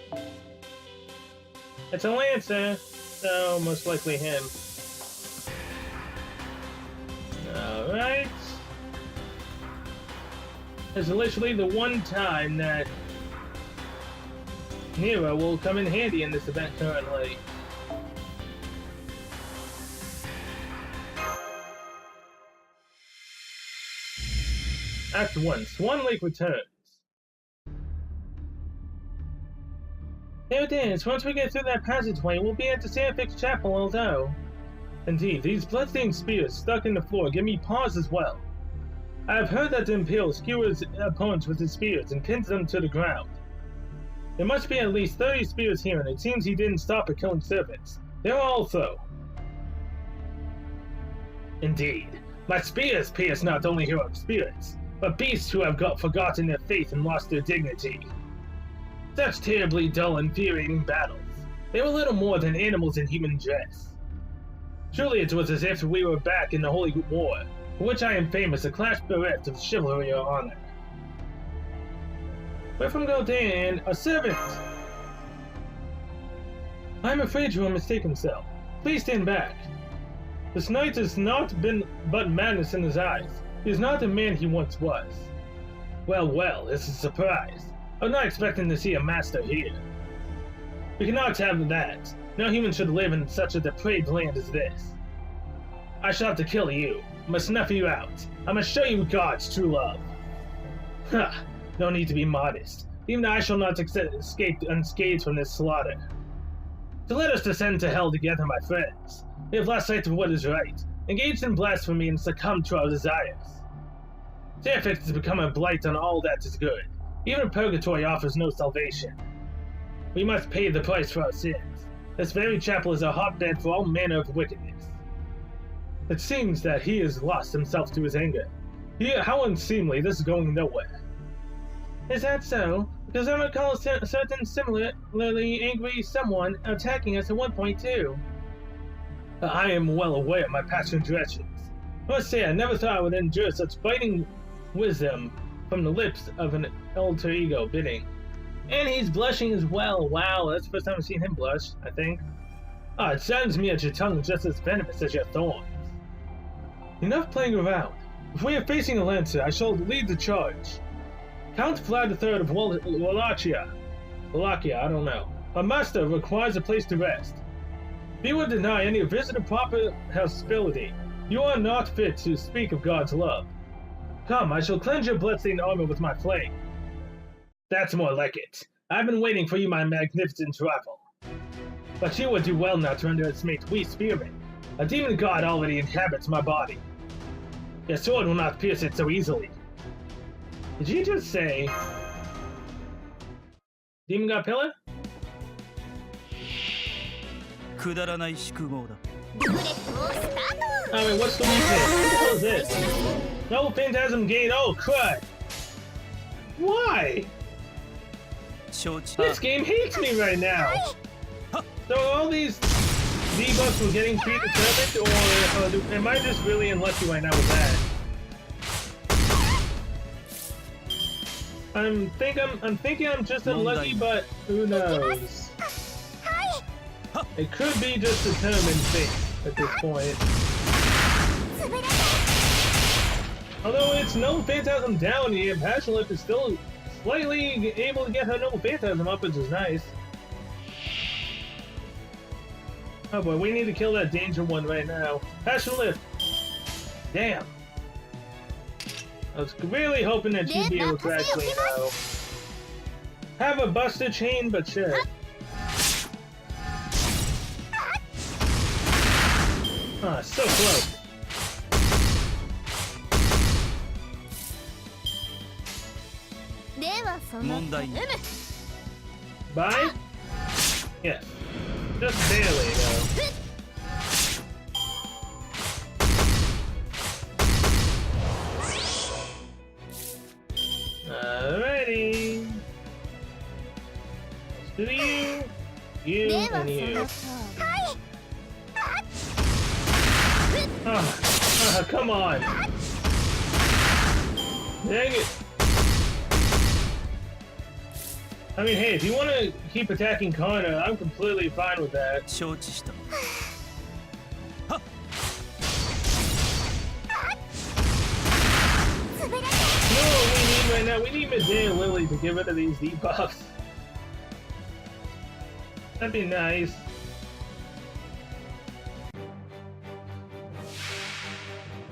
Speaker 1: It's a Lancer, so most likely him. Alright. It's literally the one time that Nero will come in handy in this event currently. Act 1, Swan Lake returns. There it is. Once we get through that passageway, we'll be at the Seraphix Chapel, although... Indeed, these bloodstained spears stuck in the floor give me pause as well. I have heard that the Imperial skewers opponents with his spears and pins them to the ground. There must be at least 30 spears here, and it seems he didn't stop at killing servants. There are also... Indeed, my spears pierce not only heroic spirits, but beasts who have forgotten their faith and lost their dignity. Such terribly dull, infuriating battles. They were little more than animals in human dress. Truly it was as if we were back in the Holy War, for which I am famous, a clash bereft of chivalry or honor. We're from Goldan, a servant! I'm afraid you are mistaken, Cell. Please stand back. This knight has not been but madness in his eyes. He is not the man he once was. Well, it's a surprise. I was not expecting to see a master here. We cannot have that. No human should live in such a depraved land as this. I shall have to kill you. I must snuff you out. I must show you God's true love. Ha! No need to be modest. Even I shall not escape unscathed from this slaughter. So let us descend to hell together, my friends. We have lost sight of what is right, engaged in blasphemy, and succumbed to our desires. Seraphix has become a blight on all that is good. Even purgatory offers no salvation. We must pay the price for our sins. This very chapel is a hotbed for all manner of wickedness. It seems that he has lost himself to his anger. How unseemly, this is going nowhere. Is that so? Because I recall a certain similarly angry someone attacking us at one point too. I am well aware of my past transgressions. I must say I never thought I would endure such biting wisdom from the lips of an alter ego bidding. And he's blushing as well. Wow, that's the first time I've seen him blush, I think. Ah, it saddens me that your tongue is just as venomous as your thorns. Enough playing around. If we are facing a Lancer, I shall lead the charge. Count Vlad III of Wallachia, I don't know. A master requires a place to rest. If you would deny any visitor proper hospitality, you are not fit to speak of God's love. Come, I shall cleanse your bloodstained armor with my flame. That's more like it. I've been waiting for you, my magnificent rival. But you would do well not to underestimate we spirit. A demon god already inhabits my body. Your sword will not pierce it so easily. Did you just say... Demon god pillar?
Speaker 2: くだらない宿毛だ。
Speaker 1: I mean, what's the weakness? What the hell is this? No phantasm gate, oh crud! Why?
Speaker 2: 承知。
Speaker 1: This game hates me right now! So all these debuffs were getting predetermined, or am I just really unlucky right now with that? I'm thinking I'm just unlucky, but who knows? It could be just determined fate at this point. Although it's no phantasm down here, Passion Lift is still slightly able to get her noble phantasm up, which is nice. Oh boy, we need to kill that danger one right now. Passion Lift! Damn! I was really hoping that you'd be able to actually, have a buster chain, but sure. Ah, so close. Bye? Yes. Just barely, though. Alrighty. Let's do you, and you. Come on! Dang it! I mean, hey, if you want to keep attacking Kana, I'm completely fine with that.
Speaker 2: 承知した。
Speaker 1: You know what we need right now? We need Medea Lily to get rid of these debuffs. That'd be nice.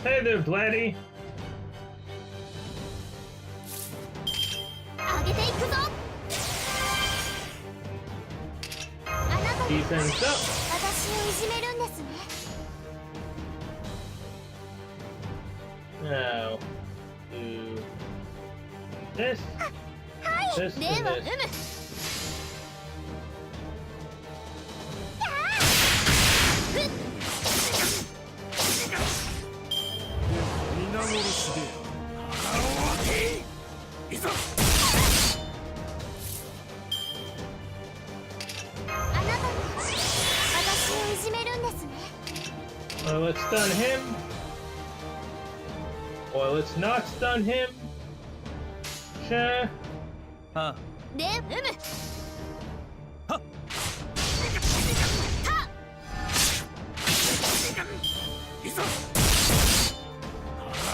Speaker 1: Hey there, Vladdy. Defense up. Now, do this, this, and this. Or let's stun him. Or let's not stun him. Sure.
Speaker 2: Huh.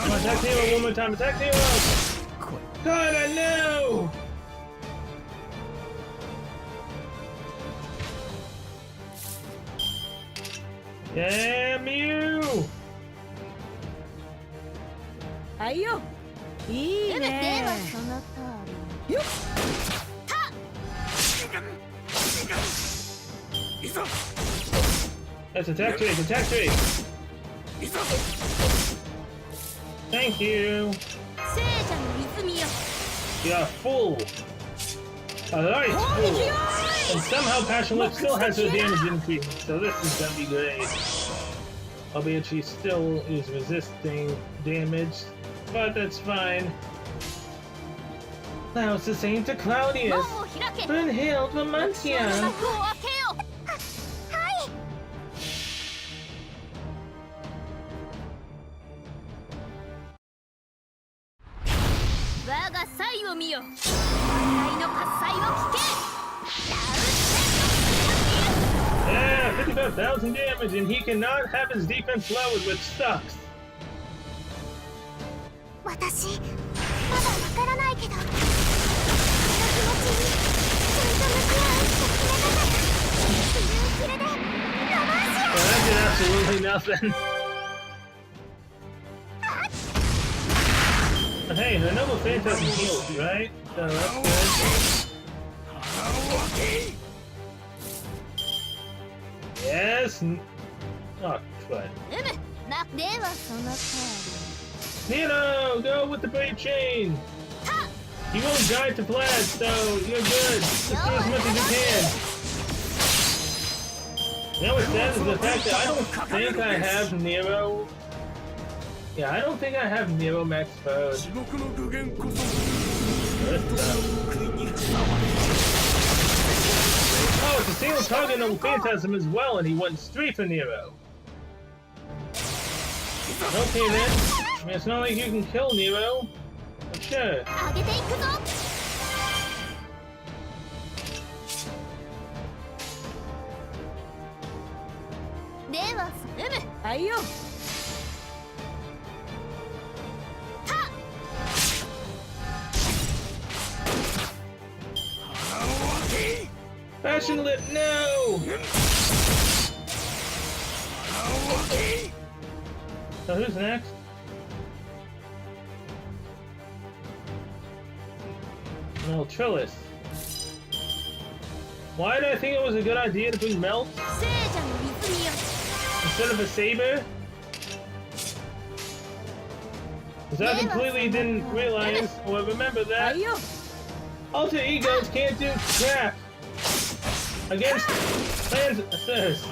Speaker 1: Come on, attack Halo one more time. Attack Halo! God, I know! Damn you!
Speaker 3: Ayo! いいね。よっ。
Speaker 1: That's attack trade, attack trade! Thank you! You're full! Alright, full! And somehow Passion Lift still has her damage increase, so this is gonna be great. Albeit she still is resisting damage, but that's fine. Now it's the same to Claudius! Brunhild Vamantia! Yeah, 55,000 damage, and he cannot have his defense lowered, which sucks. Well, that did absolutely nothing. Hey, the Noble Phantasm heals, right? So that's good. Yes. Oh, crud.
Speaker 4: うむなではその通
Speaker 1: Nino, go with the brave chain. You won't die to Vlad, so you're good. Just do as much as you can. You know what's sad is the fact that I don't think I have Nero. Yeah, I don't think I have Nero max mode. Oh, it's a single target on Phantasm as well, and he went straight for Nero. Okay then. I mean, it's not like you can kill Nero. But sure.
Speaker 4: 上げていくぞ ではうむ
Speaker 3: はいよ
Speaker 1: Fashion Lip, no! So who's next? No, Trillis. Why did I think it was a good idea to bring Melt
Speaker 4: 聖者の泉よ
Speaker 1: instead of a Saber? Because I completely didn't realize or remember
Speaker 3: は
Speaker 1: that
Speaker 3: いよ
Speaker 1: alter egos can't do crap against plans says.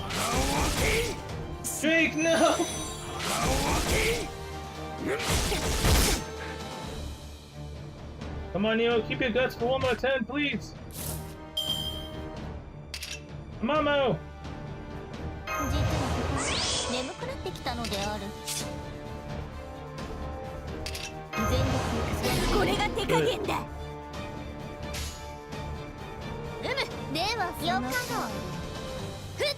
Speaker 1: Drake, no! Come on, Neo, keep your guts for one more turn, please. Mamo!
Speaker 4: 実は眠くなってきたのである全力行くぞ
Speaker 3: これが手加減だ
Speaker 4: うむではその通りふっ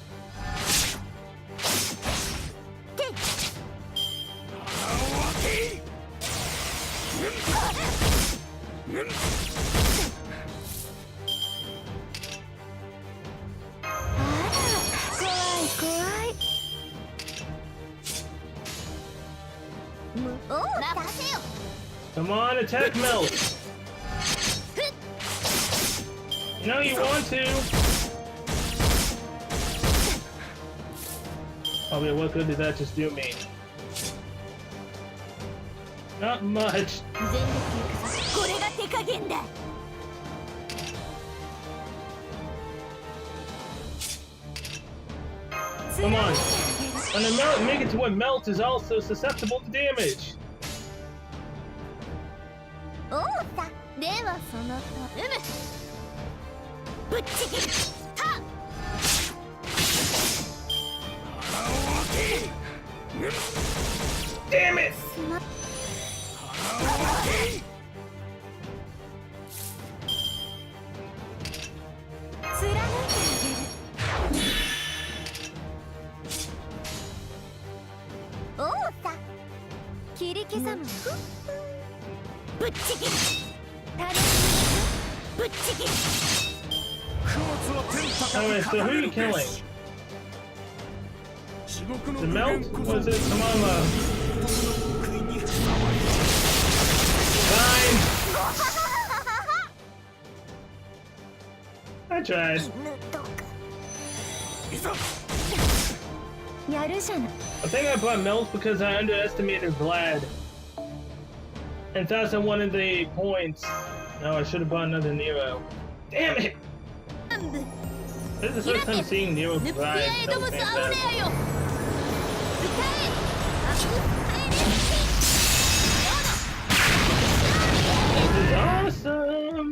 Speaker 4: おう任せよ
Speaker 1: Come on, attack Melt! You know you want to! Oh wait, what good did that just do me? Not much.
Speaker 4: 全力行くぞ
Speaker 3: これが手加減だ
Speaker 1: Come on. And the melt, make it to where Melt is also susceptible to damage.
Speaker 4: おうさではそのとうむ
Speaker 3: ぶっちぎる
Speaker 4: はっ
Speaker 1: Damn it!
Speaker 4: すま
Speaker 3: 貫いてあ
Speaker 4: おうさ切り刻む
Speaker 3: げるぶっちぎるぶっちぎる
Speaker 1: Alright, so who are you killing? The Melt? Or is it Tamama? Fine! I tried.
Speaker 4: やるじゃない
Speaker 1: I think I bought Melt because I underestimated Vlad. And thought I wanted the points. No, I should have bought another Nero. Damn it! This is the first time seeing Nero
Speaker 4: ヌプテ
Speaker 1: Vlad.
Speaker 4: ィエド
Speaker 1: So
Speaker 4: ムスアウレ
Speaker 1: fantastic.
Speaker 4: アよ歌えあうえれ
Speaker 1: This is awesome!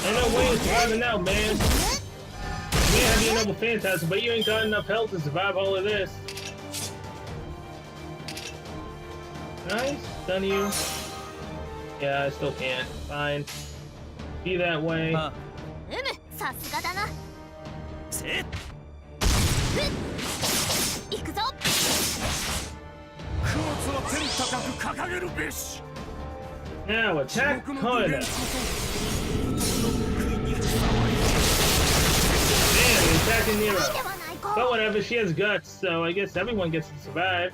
Speaker 1: Ain't no way of surviving now, man. You may have your noble phantasm, but you ain't got enough health to survive all of this. Nice, stun you. Yeah, I still can't. Fine. Be that way.
Speaker 2: あ
Speaker 4: うむさすがだな
Speaker 2: せっ
Speaker 4: 行くぞ
Speaker 2: 供物は天高く掲げるべし
Speaker 1: Now attack Koda. Man, he's attacking
Speaker 4: で
Speaker 1: Nero.
Speaker 4: はないか
Speaker 1: But whatever, she has guts, so I guess everyone gets to survive.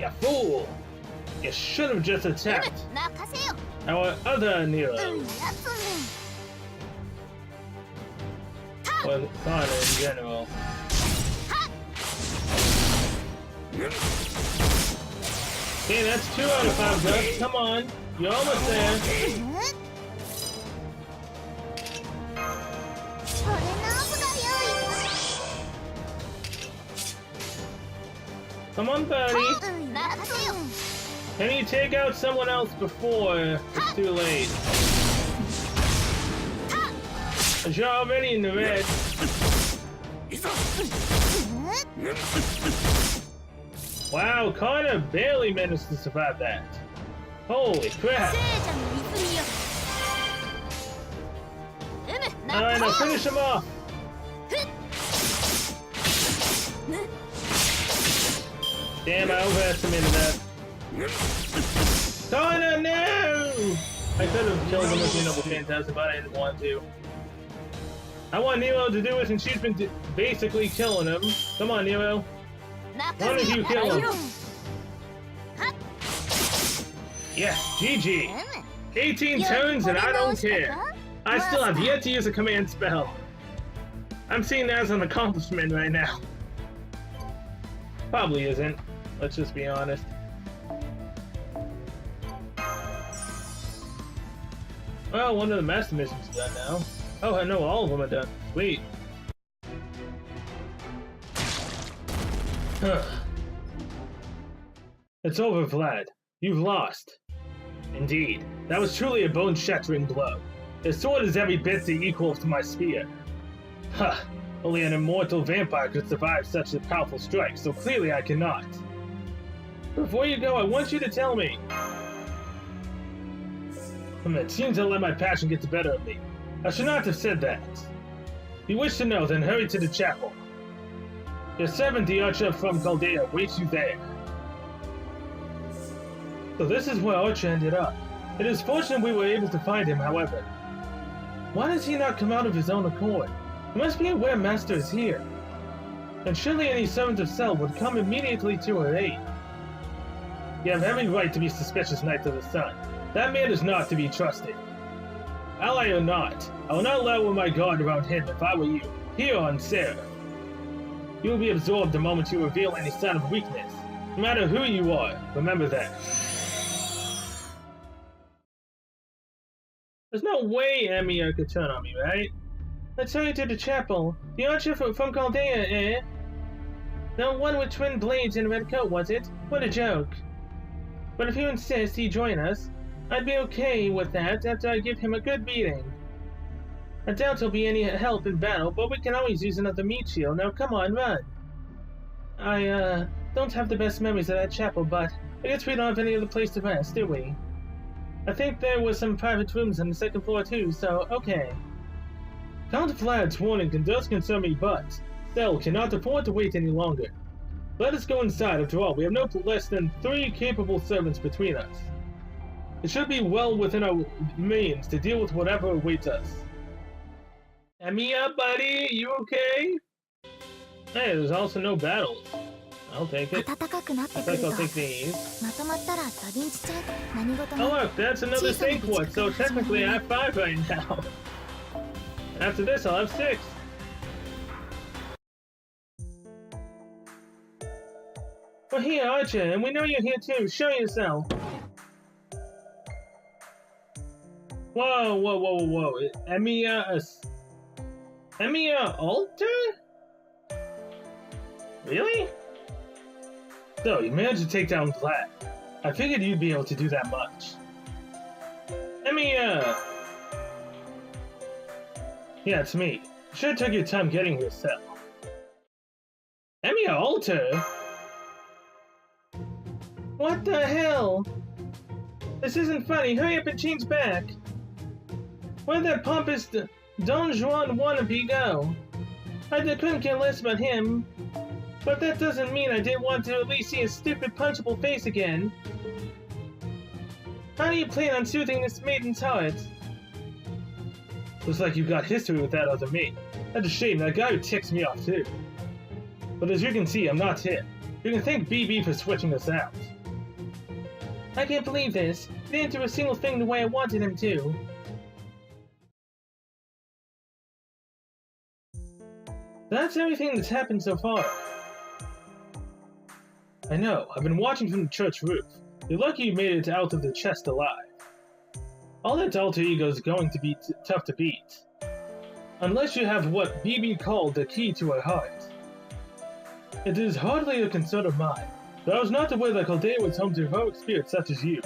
Speaker 1: You fool! You should have just
Speaker 4: うむ
Speaker 1: attacked.
Speaker 4: 任せよ
Speaker 1: our other Nero.
Speaker 4: やつ
Speaker 1: Or Connor in general. Okay, that's 2 out of 5 ducks. Come on. You're almost there.
Speaker 4: それのすがよ
Speaker 1: Come on, buddy.
Speaker 4: い任せよ
Speaker 1: Can you take out someone else before it's too late? You're already in the red. Wow, Connor barely managed to survive that. Holy crap.
Speaker 4: 聖者の泉よ
Speaker 1: Alright, now finish him off. Damn, I overestimated that. Connor, no! I could have killed him with the Noble Phantasm, but I didn't want to. I want Nero to do it, and she's been basically killing him. Come on, Nero. Why don't you kill him? Yes, GG. 18 turns, and I don't care. I still have yet to use a command spell. I'm seeing that as an accomplishment right now. Probably isn't. Let's just be honest. Well, one of the master missions is done now. Oh, I know all of them are done. Sweet. It's over, Vlad. You've lost. Indeed. That was truly a bone-shattering blow. The sword is every bit the equal to my spear. Huh. Only an immortal vampire could survive such a powerful strike, so clearly I cannot. Before you go, I want you to tell me. It seems to let my passion get the better of me. I should not have said that. If you wish to know, then hurry to the chapel. Your servant, the Archer from Chaldea, waits you there. So this is where Archer ended up. It is fortunate we were able to find him, however. Why does he not come out of his own accord? He must be aware Master is here. And surely any servant of Cell would come immediately to her aid. You have every right to be suspicious, Knights of the Sun. That man is not to be trusted. Ally or not, I will not lower my guard around him if I were you, here on Sarah. You will be absorbed the moment you reveal any sign of weakness. No matter who you are, remember that. There's no way Emiya could turn on me, right? Let's hurry to the chapel. The Archer from Chaldea, eh? The one with twin blades and a red coat, was it? What a joke. But if you insist he join us, I'd be okay with that after I give him a good beating. I doubt he'll be any help in battle, but we can always use another meat shield. Now come on, run. I, don't have the best memories of that chapel, but I guess we don't have any other place to rest, do we? I think there were some private rooms on the second floor too, so okay. Count Vlad's warning does concern me, but Cell cannot afford to wait any longer. Let us go inside. After all, we have no less than 3 capable servants between us. It should be well within our means to deal with whatever awaits us. Emiya, buddy, you okay? Hey, there's also no battles. I'll take it. I think I'll take these. Oh look, that's another save port, so technically I have 5 right now. After this, I'll have 6. We're here, Archer, and we know you're here too. Show yourself. Whoa, whoa, whoa, whoa. Emiya Alter? Really? So, you managed to take down Vlad. I figured you'd be able to do that much. Emiya! Yeah, it's me. You should have took your time getting here, Cell. Emiya Alter? What the hell? This isn't funny. Hurry up and change back. Where'd that pompous Don Juan wannabe go? I couldn't care less about him. But that doesn't mean I didn't want to at least see his stupid punchable face again. How do you plan on soothing this maiden's heart? Looks like you've got history with that other mate. That's a shame. That guy ticks me off too. But as you can see, I'm not him. You can thank BB for switching us out. I can't believe this. He didn't do a single thing the way I wanted him to. That's everything that's happened so far. I know. I've been watching from the church roof. You're lucky you made it out of the chest alive. All that alter ego is going to be tough to beat. Unless you have what BB called the key to her heart. It is hardly a concern of mine, but I was not aware that Chaldea was home to heroic spirits such as you.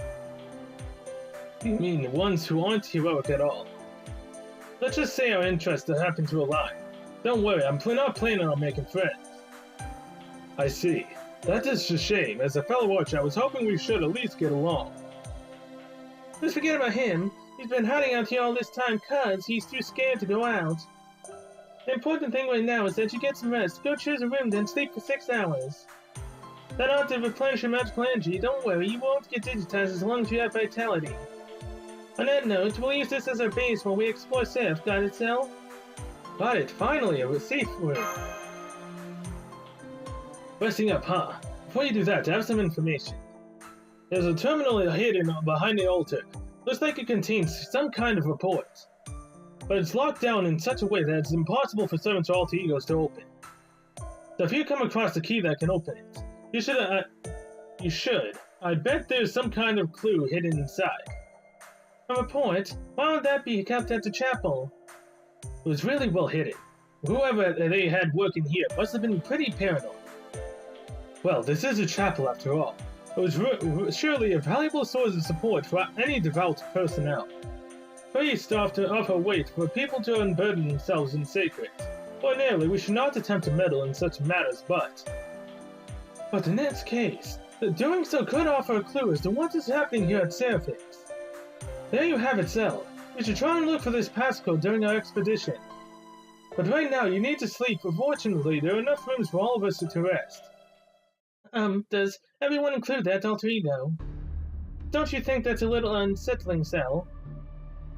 Speaker 1: You mean the ones who aren't heroic at all. Let's just say our interests happen to align. Don't worry, I'm not planning on making friends. I see. That is a shame. As a fellow archer, I was hoping we should at least get along. Just forget about him. He's been hiding out here all this time cause he's too scared to go out. The important thing right now is that you get some rest, go choose a room, then sleep for 6 hours. That ought to replenish your magical energy. Don't worry, you won't get digitized as long as you have vitality. On that note, we'll use this as our base while we explore Surf. Got it, Cell? Got it. Finally, a safe room. Resting up, huh? Before you do that, I have some information. There's a terminal hidden behind the altar. Looks like it contains some kind of report. But it's locked down in such a way that it's impossible for servants or alter egos to open. So if you come across the key that can open it, you should. I bet there's some kind of clue hidden inside. A report? Why would that be kept at the chapel? It was really well hidden. Whoever they had working here must have been pretty paranoid. Well, this is a chapel after all. It was surely a valuable source of support for any devout personnel. Priests often offer weight for people to unburden themselves in sacred. Ordinarily, we should not attempt to meddle in such matters, but in this case, doing so could offer a clue as to what is happening here at Seraphix. There you have it, Cell. We should try and look for this passcode during our expedition. But right now, you need to sleep, but fortunately, there are enough rooms for all of us to rest. Does everyone include that alter ego? Don't you think that's a little unsettling, Cell?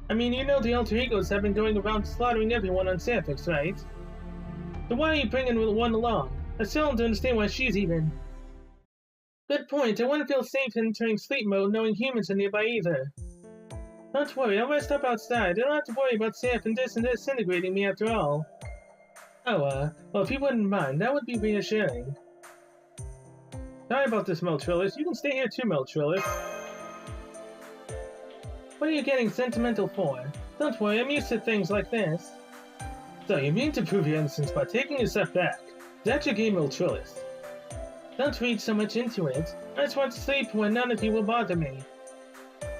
Speaker 1: I mean, you know the alter egos have been going around slaughtering everyone on Seraphix, right? So why are you bringing one along? I still don't understand why she's even... Good point. I wouldn't feel safe entering sleep mode knowing humans are nearby either. Don't worry, I'll rest up outside. I don't have to worry about Seraph and disintegrating me after all. Oh, well, if you wouldn't mind, that would be reassuring. Sorry about this, Meltrillis. You can stay here too, Meltrillis. What are you getting sentimental for? Don't worry, I'm used to things like this. So, you mean to prove your innocence by taking a step back? That's your game, Meltrillis. Don't read so much into it. I just want to sleep when none of you will bother me.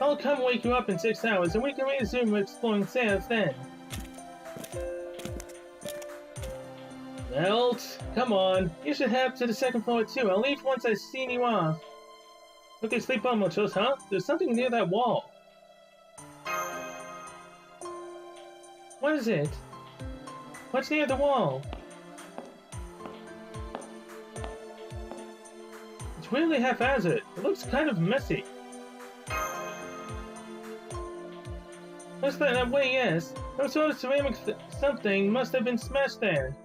Speaker 1: I'll come wake you up in 6 hours, and we can resume exploring Seraph then. Melt! Come on! You should head to the 2nd floor too. I'll leave once I've seen you off. Okay, sleep on, Meltrillis, huh? There's something near that wall. What is it? What's near the wall? It's really haphazard. It looks kind of messy. Looks that way, yes. Some sort of ceramic something must have been smashed there.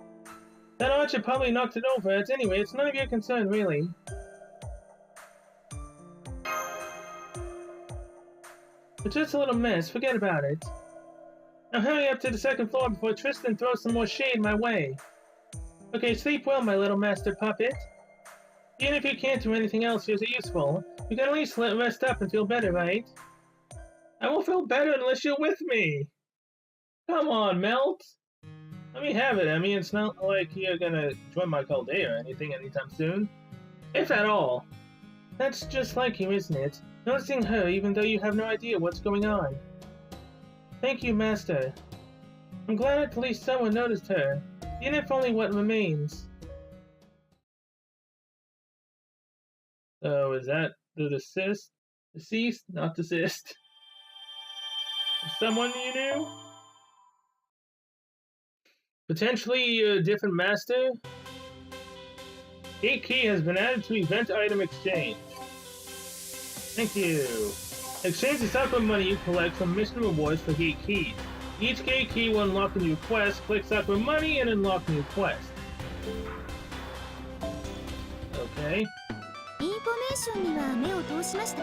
Speaker 1: That archer probably knocked it over. Anyway, it's none of your concern, really. It's just a little mess. Forget about it. Now hurry up to the 2nd floor before Tristan throws some more shade my way. Okay, sleep well, my little master puppet. Even if you can't do anything else useful, you can at least rest up and feel better, right? I won't feel better unless you're with me! Come on, Melt! Let me have it. I mean, it's not like you're gonna join my Chaldea or anything anytime soon. If at all. That's just like you, isn't it? Noticing her even though you have no idea what's going on. Thank you, Master. I'm glad at least someone noticed her, even if only what remains. So, is that the deceased? Deceased? Not deceased. Someone you knew? Potentially a different master? Gate key has been added to event item exchange. Thank you. Exchange the Sakura money you collect from mission rewards for gate keys. Each gate key will unlock a new quest. Click Sakura money and unlock new quest. Okay.
Speaker 4: インフォメーションには目を通しました。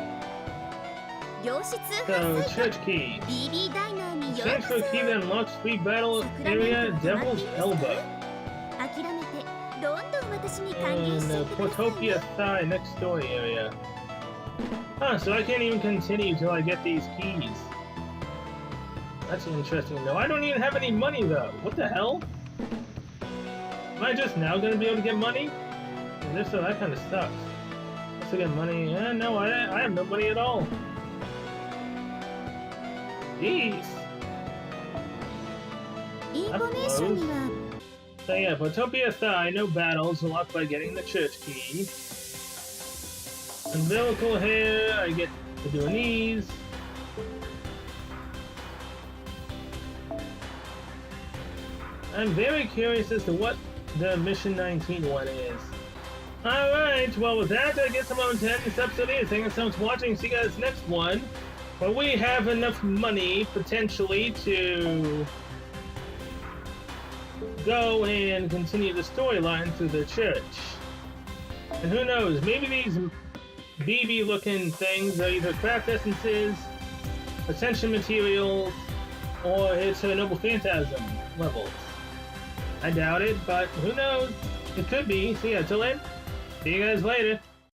Speaker 4: 量子通
Speaker 1: So,
Speaker 4: 販サイ
Speaker 1: church key.
Speaker 4: ト BB ダイナーにようこ
Speaker 1: Transfer
Speaker 4: そ
Speaker 1: key that unlocks free battle area Devil's Elbow.
Speaker 4: 諦めてどんどん私に還元
Speaker 1: And
Speaker 4: しちゃ
Speaker 1: the
Speaker 4: ってください
Speaker 1: Portopia Thigh next story area. Huh, so I can't even continue till I get these keys. That's interesting though. I don't even have any money though. What the hell? Am I just now gonna be able to get money? And if so, that kind of sucks. Let's get money. No, I have no money at all. Jeez.
Speaker 4: インフォメーションには
Speaker 1: So yeah, Portopia Thigh, no battles, unlocked by getting the church key. Umbilical hair, I get to do these. I'm very curious as to what the Mission 19 one is. Alright, well with that, I guess I'm going to end this episode here. Thank you so much for watching. See you guys next one. Where we have enough money, potentially, to go and continue the storyline through the church. And who knows, maybe these BB looking things are either craft essences, ascension materials, or it's a noble phantasm levels. I doubt it, but who knows? It could be. So yeah, till then, see you guys later.